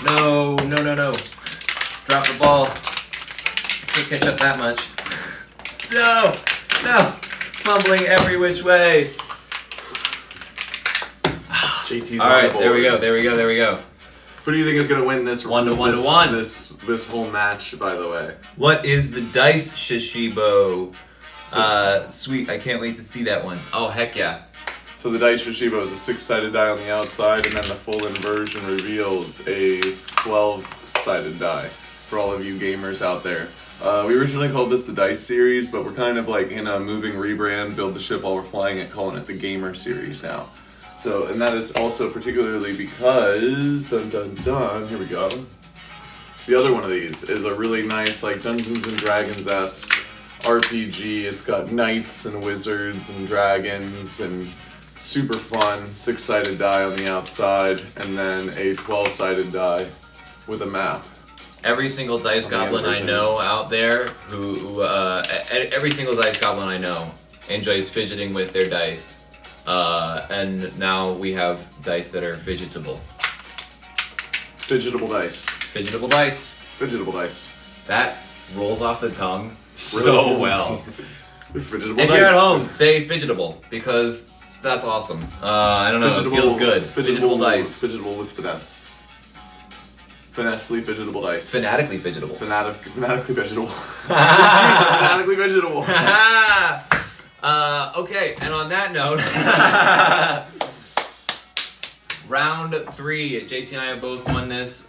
S2: No. No. Drop the ball. Can't catch up that much. No. Fumbling every which way.
S1: JT's
S2: All
S1: on
S2: right,
S1: the board.
S2: there we go.
S1: Who do you think is gonna win this
S2: 1-to-1-to-1?
S1: This whole match, by the way?
S3: What is the dice Shashibo? Sweet, I can't wait to see that one.
S2: Oh, heck yeah.
S1: So the dice Shashibo is a 6-sided die on the outside, and then the full inversion reveals a 12-sided die for all of you gamers out there. We originally called this the Dice Series, but we're kind of like in a moving rebrand, build the ship while we're flying it, calling it the Gamer Series now. So, and that is also particularly because, dun dun dun, here we go. The other one of these is a really nice, like, Dungeons and Dragons-esque RPG. It's got knights and wizards and dragons and super fun 6-sided die on the outside, and then a 12-sided die with a map.
S2: Every single dice goblin I know out there every single dice goblin I know enjoys fidgeting with their dice. And now we have dice that are fidgetable.
S1: Fidgetable dice.
S2: Fidgetable dice.
S1: Fidgetable dice.
S2: That rolls off the tongue
S1: Really?
S2: so well.
S1: Fidgetable
S2: If
S1: dice.
S2: you're at home, say fidgetable, because that's awesome. I don't know, it feels good. Fidgetable dice.
S1: Fidgetable with finesse. Finessely fidgetable dice.
S2: Fanatically fidgetable.
S1: Fanatically vegetable. Fanatically vegetable.
S2: Okay, and on that note, round 3. JT and I have both won this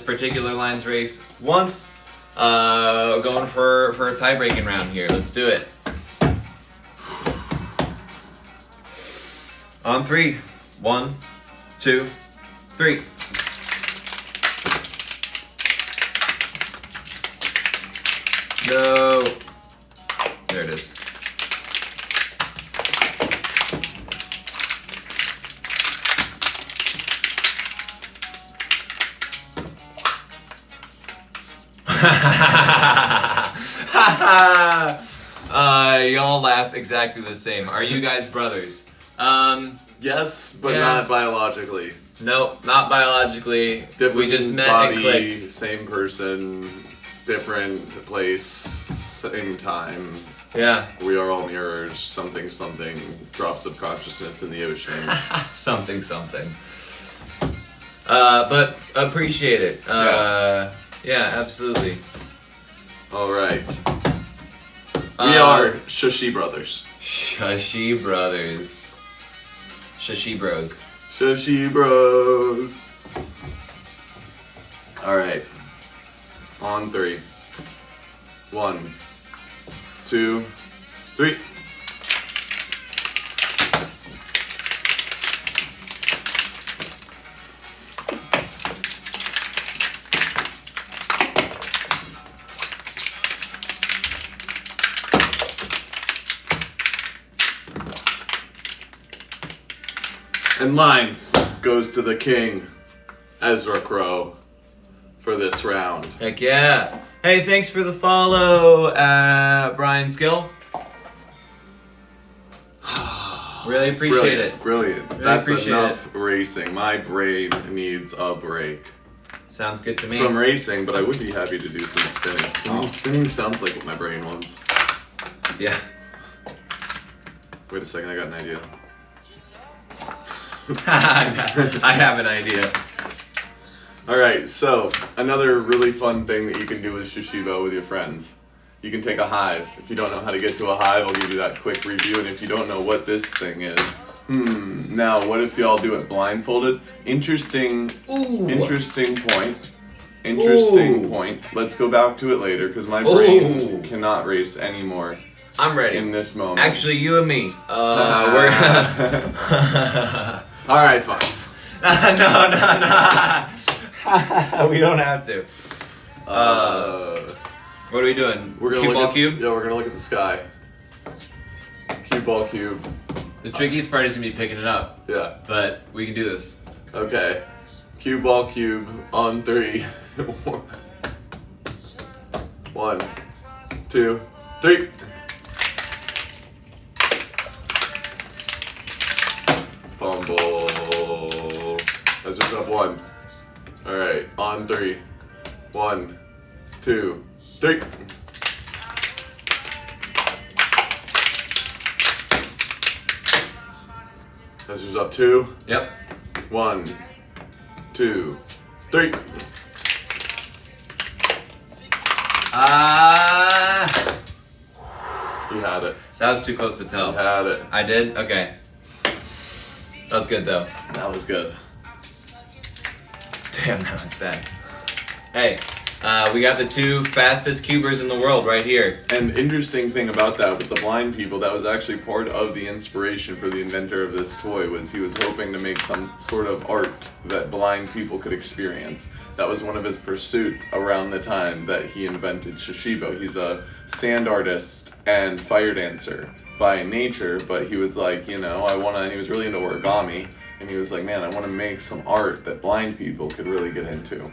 S2: particular lines race once. Going for a tie-breaking round here. Let's do it. On 3. 1, 2, 3. No. There it is. Y'all laugh exactly the same. Are you guys brothers?
S1: Yes, but
S2: Yeah.
S1: not biologically.
S2: Nope, not biologically.
S1: Different
S2: We just met
S1: body,
S2: and clicked.
S1: same person, different place, same time.
S2: Yeah.
S1: We are all mirrors, something, something, drops of consciousness in the ocean.
S2: Something. But appreciate it. Yeah, absolutely.
S1: Alright. We are Shashi Brothers.
S2: Shashi Brothers. Shashi Bros.
S1: Shashi Bros. Alright. On 3. 1, 2, 3. And lines goes to the king, Ezra Crow, for this round.
S2: Heck yeah. Hey, thanks for the follow, Brian Skill. Really appreciate it.
S1: Brilliant.
S2: Really
S1: That's
S2: appreciate
S1: enough racing. My brain needs a break
S2: Sounds good to me.
S1: from racing, but I would be happy to do some spinning. Spinning sounds like what my brain wants.
S2: Yeah.
S1: Wait a second, I got an idea.
S2: I have an idea.
S1: Alright, so another really fun thing that you can do with Shashibo with your friends. You can take a hive. If you don't know how to get to a hive, I'll give you that quick review. And if you don't know what this thing is, now what if y'all do it blindfolded? Interesting point. Interesting point. Let's go back to it later because my brain cannot race anymore.
S2: I'm ready.
S1: In this moment.
S2: Actually, you and me.
S1: Alright, fine.
S2: No. We don't have to. What are we doing?
S1: We're gonna
S2: Cue ball
S1: look
S2: cube?
S1: Yeah, we're gonna look at the sky. Cue ball cube.
S2: The trickiest part is gonna be picking it up.
S1: Yeah.
S2: But we can do this.
S1: Okay. Cue ball cube on 3. 1, 2, 3. Fumble. That's just up 1. Alright, on 3. 1, 2, 3. That's just up 2.
S2: Yep.
S1: 1, 2, 3. You had it.
S2: That was too close to
S1: You
S2: tell.
S1: had it.
S2: I did? Okay. That was good though.
S1: That was good.
S2: Damn, that was fast. Hey, we got the 2 fastest cubers in the world right here.
S1: And interesting thing about that with the blind people, that was actually part of the inspiration for the inventor of this toy, was he was hoping to make some sort of art that blind people could experience. That was one of his pursuits around the time that he invented Shashibo. He's a sand artist and fire dancer by nature, but he was like, you know, and he was really into origami, and he was like, man, I want to make some art that blind people could really get into.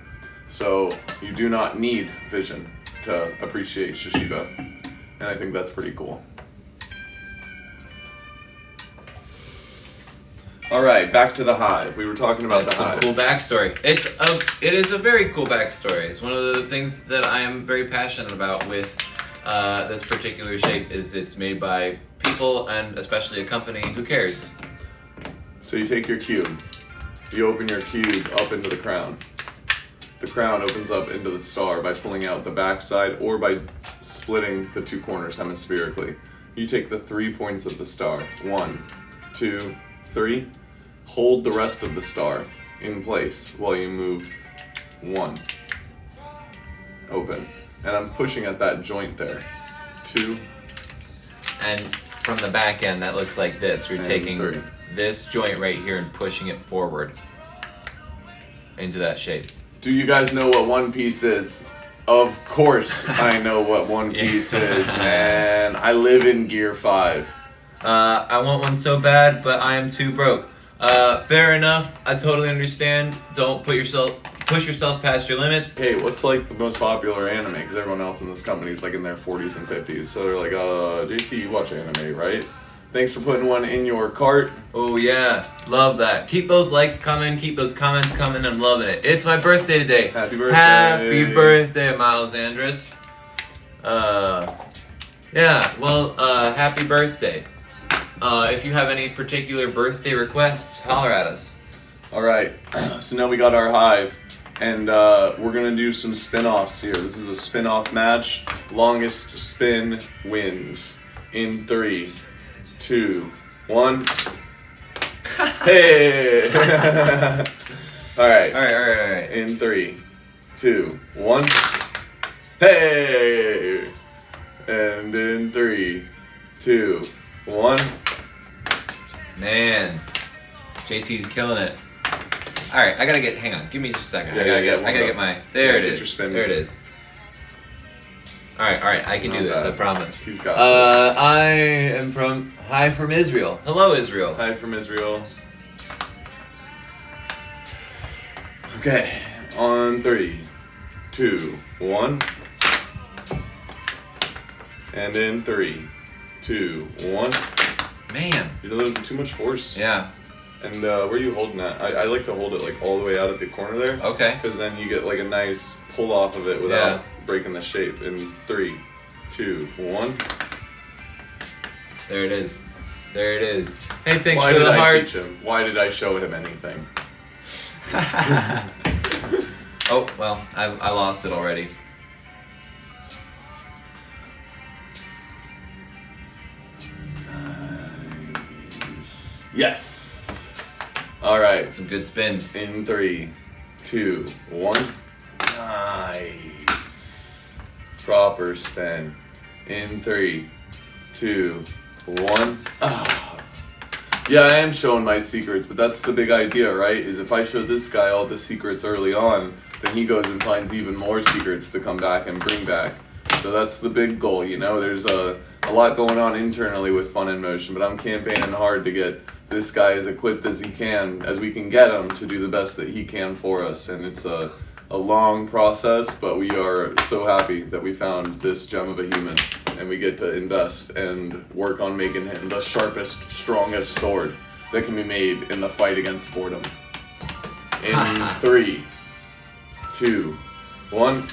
S1: So you do not need vision to appreciate Shashibo, and I think that's pretty cool. All right, back to the hive. We were talking about
S2: That's
S1: the
S2: some
S1: hive.
S2: cool backstory. It is a very cool backstory. It's one of the things that I am very passionate about with this particular shape. Is it's made by people and especially a company who cares.
S1: So you take your cube, you open your cube up into the crown. The crown opens up into the star by pulling out the backside or by splitting the 2 corners hemispherically. You take the 3 points of the star. 1, 2, 3. Hold the rest of the star in place while you move 1. Open. And I'm pushing at that joint there. 2.
S2: And from the back end, that looks like this. You're
S1: And
S2: taking
S1: 3.
S2: this joint right here and pushing it forward into that shape.
S1: Do you guys know what One Piece is? Of course I know what One Piece is, man. I live in Gear 5.
S2: I want one so bad, but I am too broke. Fair enough. I totally understand. Don't push yourself past your limits.
S1: Hey, what's like the most popular anime? Because everyone else in this company is like in their 40s and 50s. So they're like, JT, you watch anime, right? Thanks for putting one in your cart.
S2: Oh yeah, love that. Keep those likes coming, keep those comments coming. I'm loving it. It's my birthday today.
S1: Happy birthday.
S2: Happy birthday, Miles Andrus. Yeah, well, happy birthday. If you have any particular birthday requests, holler at us.
S1: All right, so now we got our hive, and we're gonna do some spin-offs here. This is a spin-off match. Longest spin wins. In 3, 2, 1. Hey! All right. In 3, 2, 1. Hey! And in 3, 2, 1.
S2: Man, JT's killing it. All right, hang on, give me just a second.
S1: Yeah,
S2: I
S1: yeah,
S2: gotta get my, there it
S1: get
S2: is.
S1: your spin.
S2: There it is. All right, I can
S1: Not
S2: do this, I
S1: bad.
S2: promise.
S1: He's got
S2: I am hi from Israel. Hello, Israel.
S1: Hi from Israel. Okay, on 3, 2, 1. And in 3, 2, 1.
S2: Man.
S1: You're a little bit too much force.
S2: Yeah.
S1: And where are you holding that? I like to hold it like all the way out at the corner there.
S2: Okay.
S1: Because then you get like a nice pull off of it without breaking the shape. In 3, 2, 1.
S2: There it is. There it is. Hey, thanks
S1: Why
S2: for
S1: did
S2: the
S1: I
S2: hearts.
S1: teach him? Why did I show him anything?
S2: Oh, well, I lost it already.
S1: Yes. All right.
S2: Some good spins.
S1: In 3, 2, 1. Nice. Proper spin. In 3, 2, 1. Ah. Yeah, I am showing my secrets, but that's the big idea, right? Is if I show this guy all the secrets early on, then he goes and finds even more secrets to come back and bring back. So that's the big goal, you know? There's a lot going on internally with Fun in Motion, but I'm campaigning hard to get this guy as equipped as he can, as we can get him to do the best that he can for us. And it's a long process, but we are so happy that we found this gem of a human, and we get to invest and work on making him the sharpest, strongest sword that can be made in the fight against boredom. In 3, 2, 1.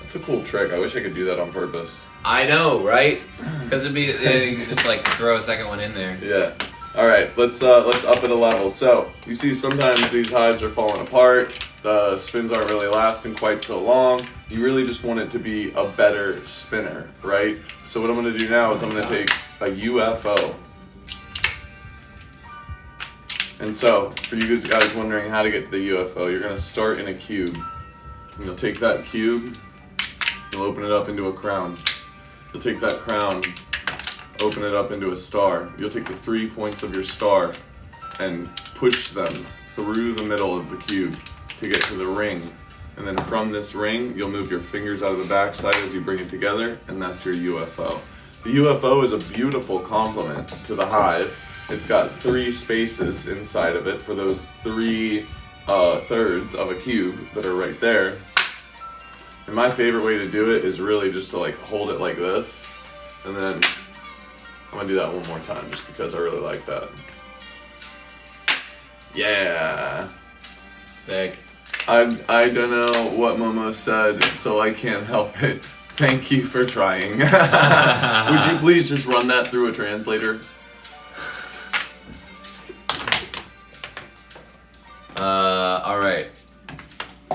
S1: That's a cool trick. I wish I could do that on purpose.
S2: I know, right? Because it'd be, you could just like throw a second one in there.
S1: Yeah. All right, let's up it a level. So you see, sometimes these hives are falling apart. The spins aren't really lasting quite so long. You really just want it to be a better spinner, right? So what I'm gonna do now is I'm gonna take a UFO. And so, for you guys wondering how to get to the UFO, you're gonna start in a cube. And you'll take that cube, you'll open it up into a crown. You'll take that crown, open it up into a star. You'll take the 3 points of your star and push them through the middle of the cube to get to the ring. And then from this ring, you'll move your fingers out of the backside as you bring it together, and that's your UFO. The UFO is a beautiful complement to the hive. It's got 3 spaces inside of it for those 3 thirds of a cube that are right there. And my favorite way to do it is really just to like hold it like this, and then I'm gonna do that one more time just because I really like that. Yeah.
S2: Sick.
S1: I don't know what Momo said, so I can't help it. Thank you for trying. Would you please just run that through a translator?
S3: All right.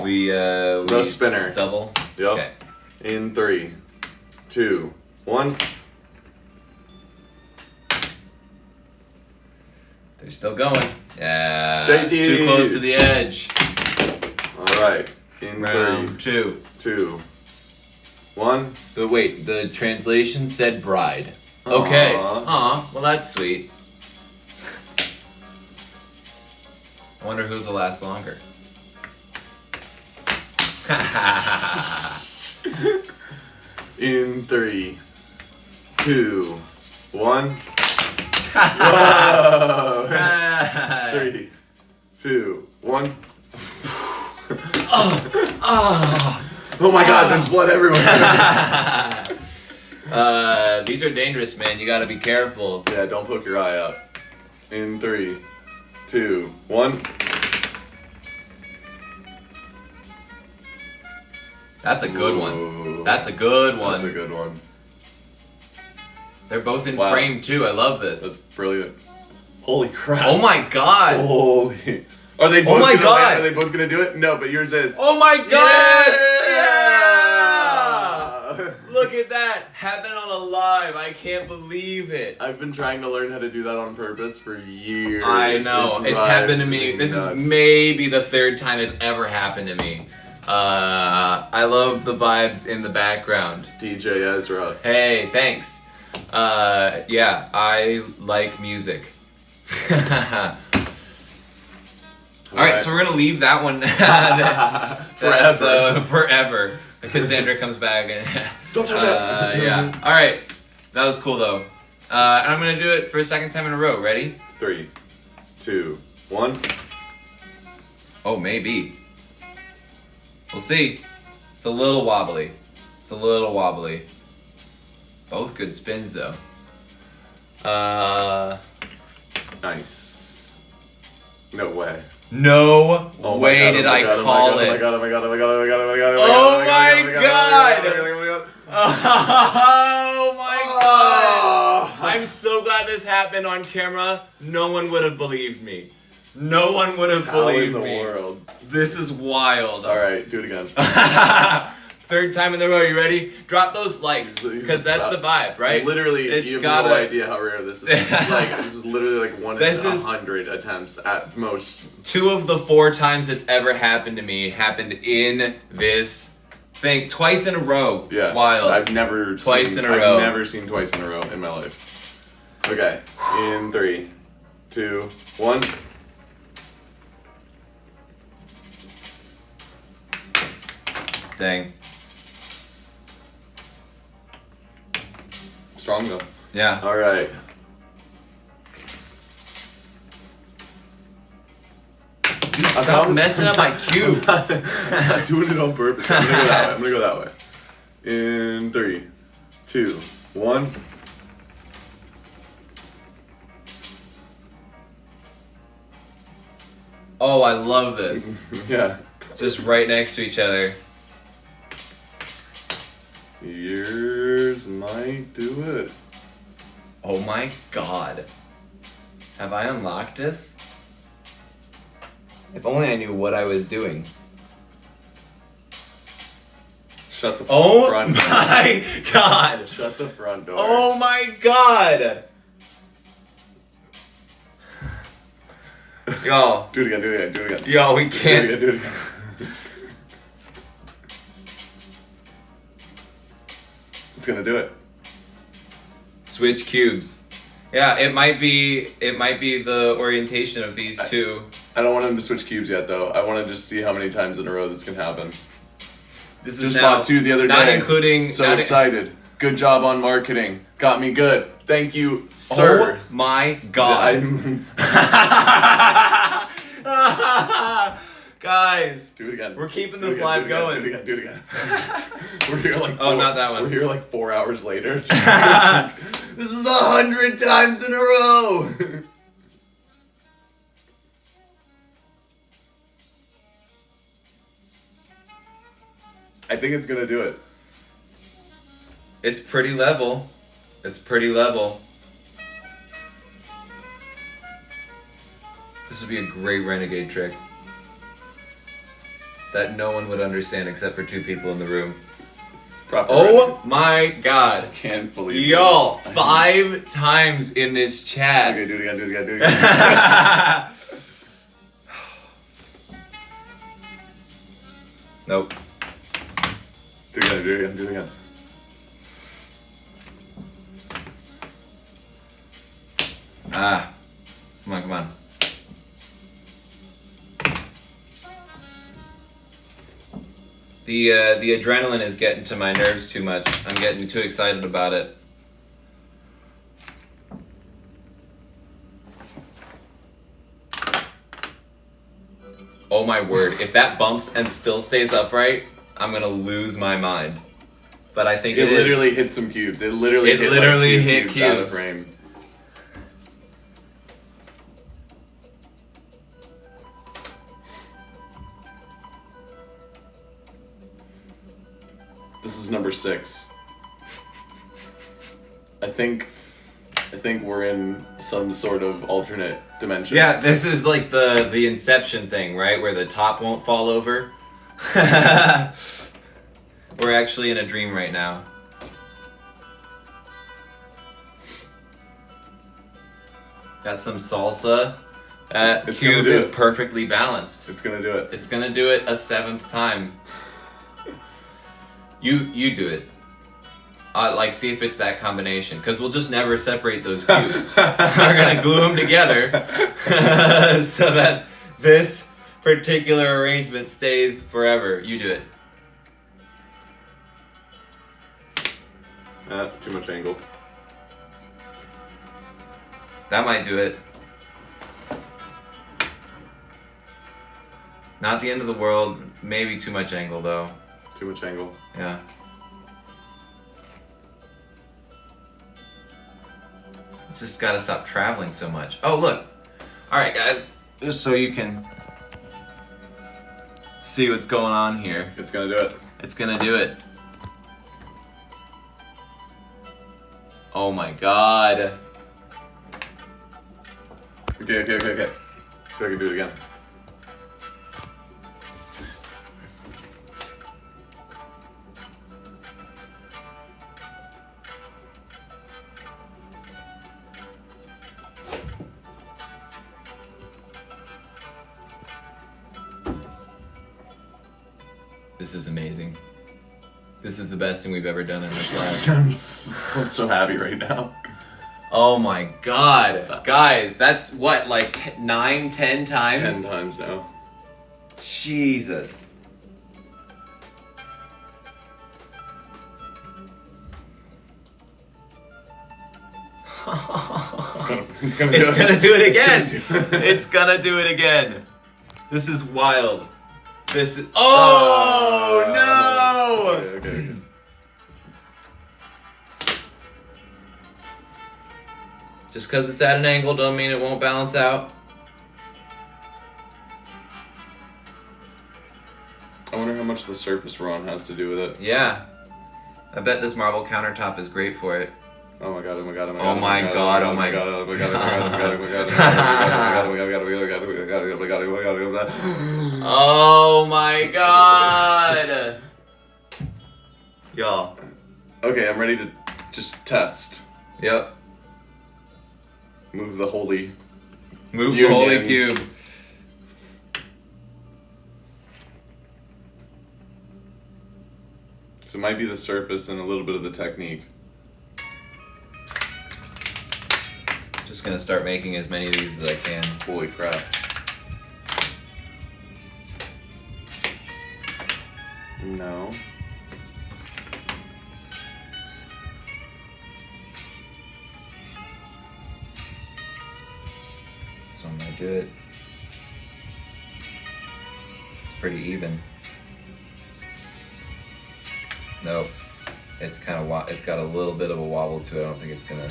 S3: We
S1: The spinner.
S3: double.
S1: Yep.
S3: Okay.
S1: In 3, 2, 1.
S3: They're still going. Yeah.
S1: JT.
S3: Too close to the edge.
S1: All right. In
S3: Round
S1: 3,
S3: 2.
S1: 2, 1.
S3: But wait, the translation said bride. Okay.
S1: Aw.
S3: Aw, well that's sweet. I wonder whose will last longer.
S1: In 3, 2, 1. Whoa! 3, 2, 1. Oh my God! There's blood everywhere.
S3: These are dangerous, man. You gotta be careful.
S1: Yeah, don't poke your eye out. In 3, 2, 1.
S3: That's a good one.
S1: Ooh.
S3: That's a good one.
S1: That's a good one.
S3: They're both in
S1: Wow.
S3: frame too. I love this.
S1: That's brilliant. Holy crap!
S3: Oh my god!
S1: Holy. Are they both
S3: Oh my
S1: gonna
S3: God.
S1: Are they both gonna do it? No, but yours is.
S3: Oh my god!
S1: Yeah!
S3: Yeah! Look at that! Happened on a live. I can't believe it.
S1: I've been trying to learn how to do that on purpose for years.
S3: I know.
S1: It
S3: It's happened to
S1: drives
S3: me. This
S1: nuts.
S3: is maybe the 3rd time it's ever happened to me. I love the vibes in the background.
S1: DJ Ezra.
S3: Hey, thanks. Yeah, I like music. Alright, so we're gonna leave that one
S1: Forever.
S3: Forever. Cassandra comes back and
S1: Don't touch it.
S3: yeah. Alright. That was cool though. And I'm gonna do it for a 2nd time in a row. Ready?
S1: 3, 2, 1.
S3: Oh, maybe. We'll see. It's a little wobbly. It's a little wobbly. Both good spins though.
S1: Nice. No way.
S3: No
S1: Oh my
S3: way
S1: God,
S3: did
S1: oh my
S3: I
S1: God, oh my
S3: call
S1: God,
S3: it.
S1: Oh my God, oh my God, oh my God, oh my God, oh my God,
S3: Oh my God!
S1: oh my God.
S3: Oh my god!
S1: Oh.
S3: I'm so glad this happened on camera. No one would have believed me. No one would have
S1: How in
S3: believed
S1: the
S3: me.
S1: world?
S3: This is wild.
S1: All right, do it again.
S3: 3rd time in the row. You ready? Drop those likes because that's the vibe, right?
S1: Literally,
S3: It's
S1: you have
S3: gotta-
S1: no idea how rare this is. This is literally like 1 in
S3: This is-
S1: 100 attempts at most.
S3: 2 of the 4 times it's ever happened to me happened in this thing. Twice in a row.
S1: Yeah,
S3: Wild.
S1: I've never
S3: Twice
S1: seen,
S3: in a row.
S1: I've never seen twice in a row in my life. Okay, in 3, 2, 1.
S3: Dang.
S1: Strong though.
S3: Yeah.
S1: All right.
S3: Dude, stop messing up my cube.
S1: I'm not doing it on purpose. I'm gonna go that way. I'm gonna go that way. In 3, 2, 1.
S3: Oh, I love this.
S1: Yeah.
S3: Just right next to each other.
S1: Yours might do it.
S3: Oh my god. Have I unlocked this? If only I knew what I was doing.
S1: Shut the
S3: Oh
S1: front door.
S3: my god!
S1: Shut the front door.
S3: Oh my god! Y'all.
S1: Do it again, do it again, do it again.
S3: Yo, we
S1: Do it
S3: can't.
S1: again, do it again. It's gonna do it.
S3: Switch cubes. Yeah, it might be the orientation of these two.
S1: I don't want him to switch cubes yet, though. I want to just see how many times in a row this can happen.
S3: This
S1: Just
S3: is now
S1: bought 2 the other
S3: not
S1: day.
S3: including
S1: So
S3: not
S1: excited. Good job on marketing. Got me good. Thank you, sir.
S3: Oh my god.
S1: I'm-
S3: Guys,
S1: Do it again.
S3: we're keeping
S1: Do it
S3: this
S1: again,
S3: live
S1: do it again,
S3: going.
S1: Do it again, do it again. We're here like
S3: Oh, not that one.
S1: We're here like 4 hours later.
S3: This is 100 times in a row.
S1: I think it's gonna do it.
S3: It's pretty level. It's pretty level. This would be a great renegade trick that no one would understand except for 2 people in the room.
S1: Proper.
S3: Oh my god.
S1: I can't believe
S3: Y'all,
S1: this.
S3: 5 times in this chat.
S1: Okay, do it again, do it again, do it again.
S3: Nope.
S1: Do it again, do it again, do it again.
S3: Ah. Come on, come on. The adrenaline is getting to my nerves too much. I'm getting too excited about it. Oh my word, if that bumps and still stays upright, I'm gonna lose my mind. But I think
S1: It
S3: is.
S1: literally hit some cubes. It literally hit,
S3: literally
S1: like 2
S3: hit
S1: cubes out of
S3: cubes.
S1: frame. This is number 6. I think we're in some sort of alternate dimension.
S3: Yeah, this is like the Inception thing, right? Where the top won't fall over. We're actually in a dream right now. Got some salsa.
S1: It's
S3: Cube
S1: gonna do
S3: is
S1: it.
S3: perfectly balanced.
S1: It's gonna do it.
S3: It's gonna do it a 7th time. You do it. Like, see if it's that combination, because we'll just never separate those cubes. We're gonna glue them together so that this particular arrangement stays forever. You do it.
S1: Too much angle.
S3: That might do it. Not the end of the world. Maybe too much angle, though.
S1: Too much angle.
S3: Yeah. Just gotta stop traveling so much. Oh, look. Alright, guys. Just so you can see what's going on here.
S1: It's gonna do it.
S3: It's gonna do it. Oh my god.
S1: Okay. So I can do it again.
S3: This is amazing. This is the best thing we've ever done in this life.
S1: I'm so happy right now.
S3: Oh my god. Guys, that's what, like 9, 10 times?
S1: 10 times now.
S3: Jesus.
S1: It's gonna
S3: It's gonna do it again.
S1: It's gonna do it.
S3: It's gonna do it again. This is wild. This is. Oh no!
S1: Okay.
S3: Just because it's at an angle don't mean it won't balance out.
S1: I wonder how much the surface we're on has to do with it.
S3: Yeah. I bet this marble countertop is great for it.
S1: Oh my god, oh my god, oh my
S3: Oh
S1: god.
S3: my god,
S1: oh my god, oh my god, oh my god, oh my god, oh my god, oh my god.
S3: Oh my god! Y'all.
S1: Okay, I'm ready to just test.
S3: Yep.
S1: Move the holy.
S3: Move the
S1: Union.
S3: holy cube.
S1: So it might be the surface and a little bit of the technique.
S3: Just gonna start making as many of these as I can.
S1: Holy crap. No.
S3: So I'm gonna do it. It's pretty even. Nope. It's kind of it's got a little bit of a wobble to it. I don't think it's gonna.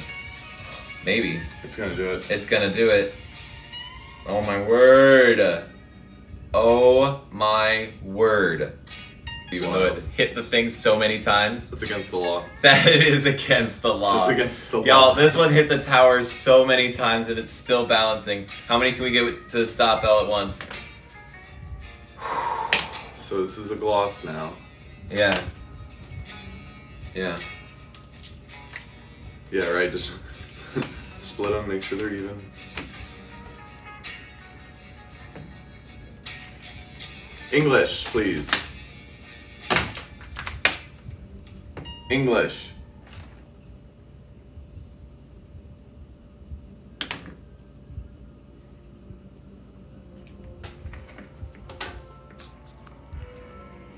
S3: Maybe.
S1: It's gonna do it.
S3: It's gonna do it. Oh my word. Oh my word. Even though it hit the thing so many times.
S1: It's against the law.
S3: That it is against the law.
S1: It's against the law.
S3: Y'all, this one hit the tower so many times and it's still balancing. How many can we get to stop all at once?
S1: So this is a gloss now.
S3: Yeah. Yeah.
S1: Yeah, right, just split them, make sure they're even. English, please. English.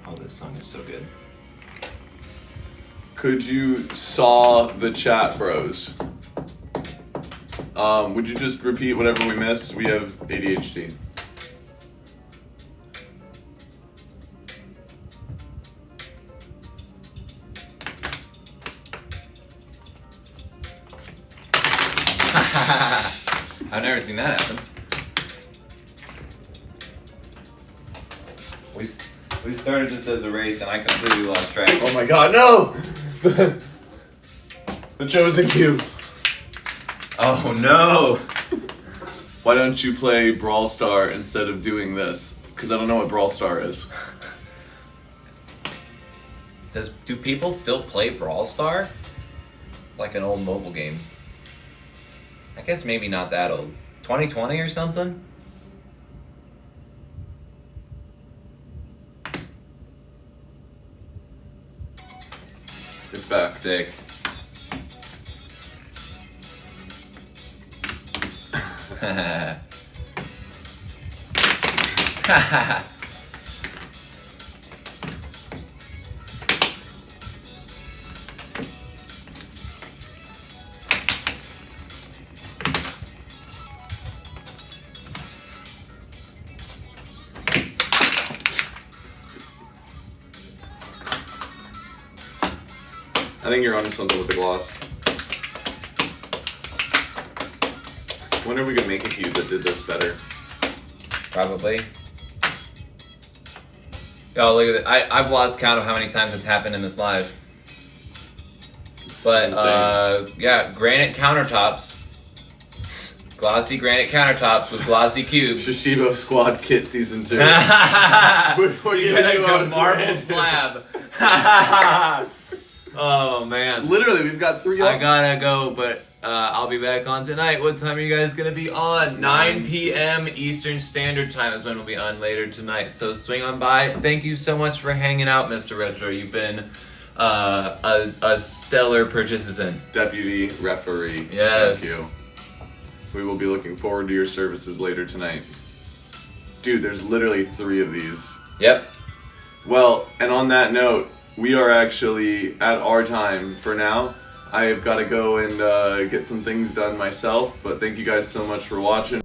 S3: Oh, this song is so good.
S1: Could you saw the chat, bros? Would you just repeat whatever we missed? We have ADHD.
S3: I've never seen that happen. We started this as a race and I completely lost track.
S1: Oh my god, no! The chosen cubes.
S3: Oh no!
S1: Why don't you play Brawl Star instead of doing this? Because I don't know what Brawl Star is.
S3: Do people still play Brawl Star? Like an old mobile game. I guess maybe not that old. 2020 or something?
S1: It's back.
S3: Sick.
S1: I think you're onto something with the gloss. I wonder if we could make a cube that did this better.
S3: Probably. Oh, look at that. I've lost count of how many times it's happened in this live.
S1: It's
S3: But,
S1: insane.
S3: yeah, granite countertops. Glossy granite countertops with glossy cubes.
S1: Shashibo Squad Kit Season 2.
S3: We're
S1: giving
S3: gonna
S1: you
S3: go
S1: a
S3: marble
S1: brand-
S3: slab. Oh, man.
S1: Literally, we've got 3
S3: I
S1: up.
S3: gotta go, but I'll be back on tonight. What time are you guys gonna be on? 9 p.m. Eastern Standard Time is when we'll be on later tonight. So swing on by. Thank you so much for hanging out, Mr. Retro. You've been a stellar participant.
S1: Deputy referee.
S3: Yes.
S1: Thank you. We will be looking forward to your services later tonight. Dude, there's literally 3 of these.
S3: Yep.
S1: Well, and on that note, we are actually at our time for now. I've got to go and get some things done myself, but thank you guys so much for watching.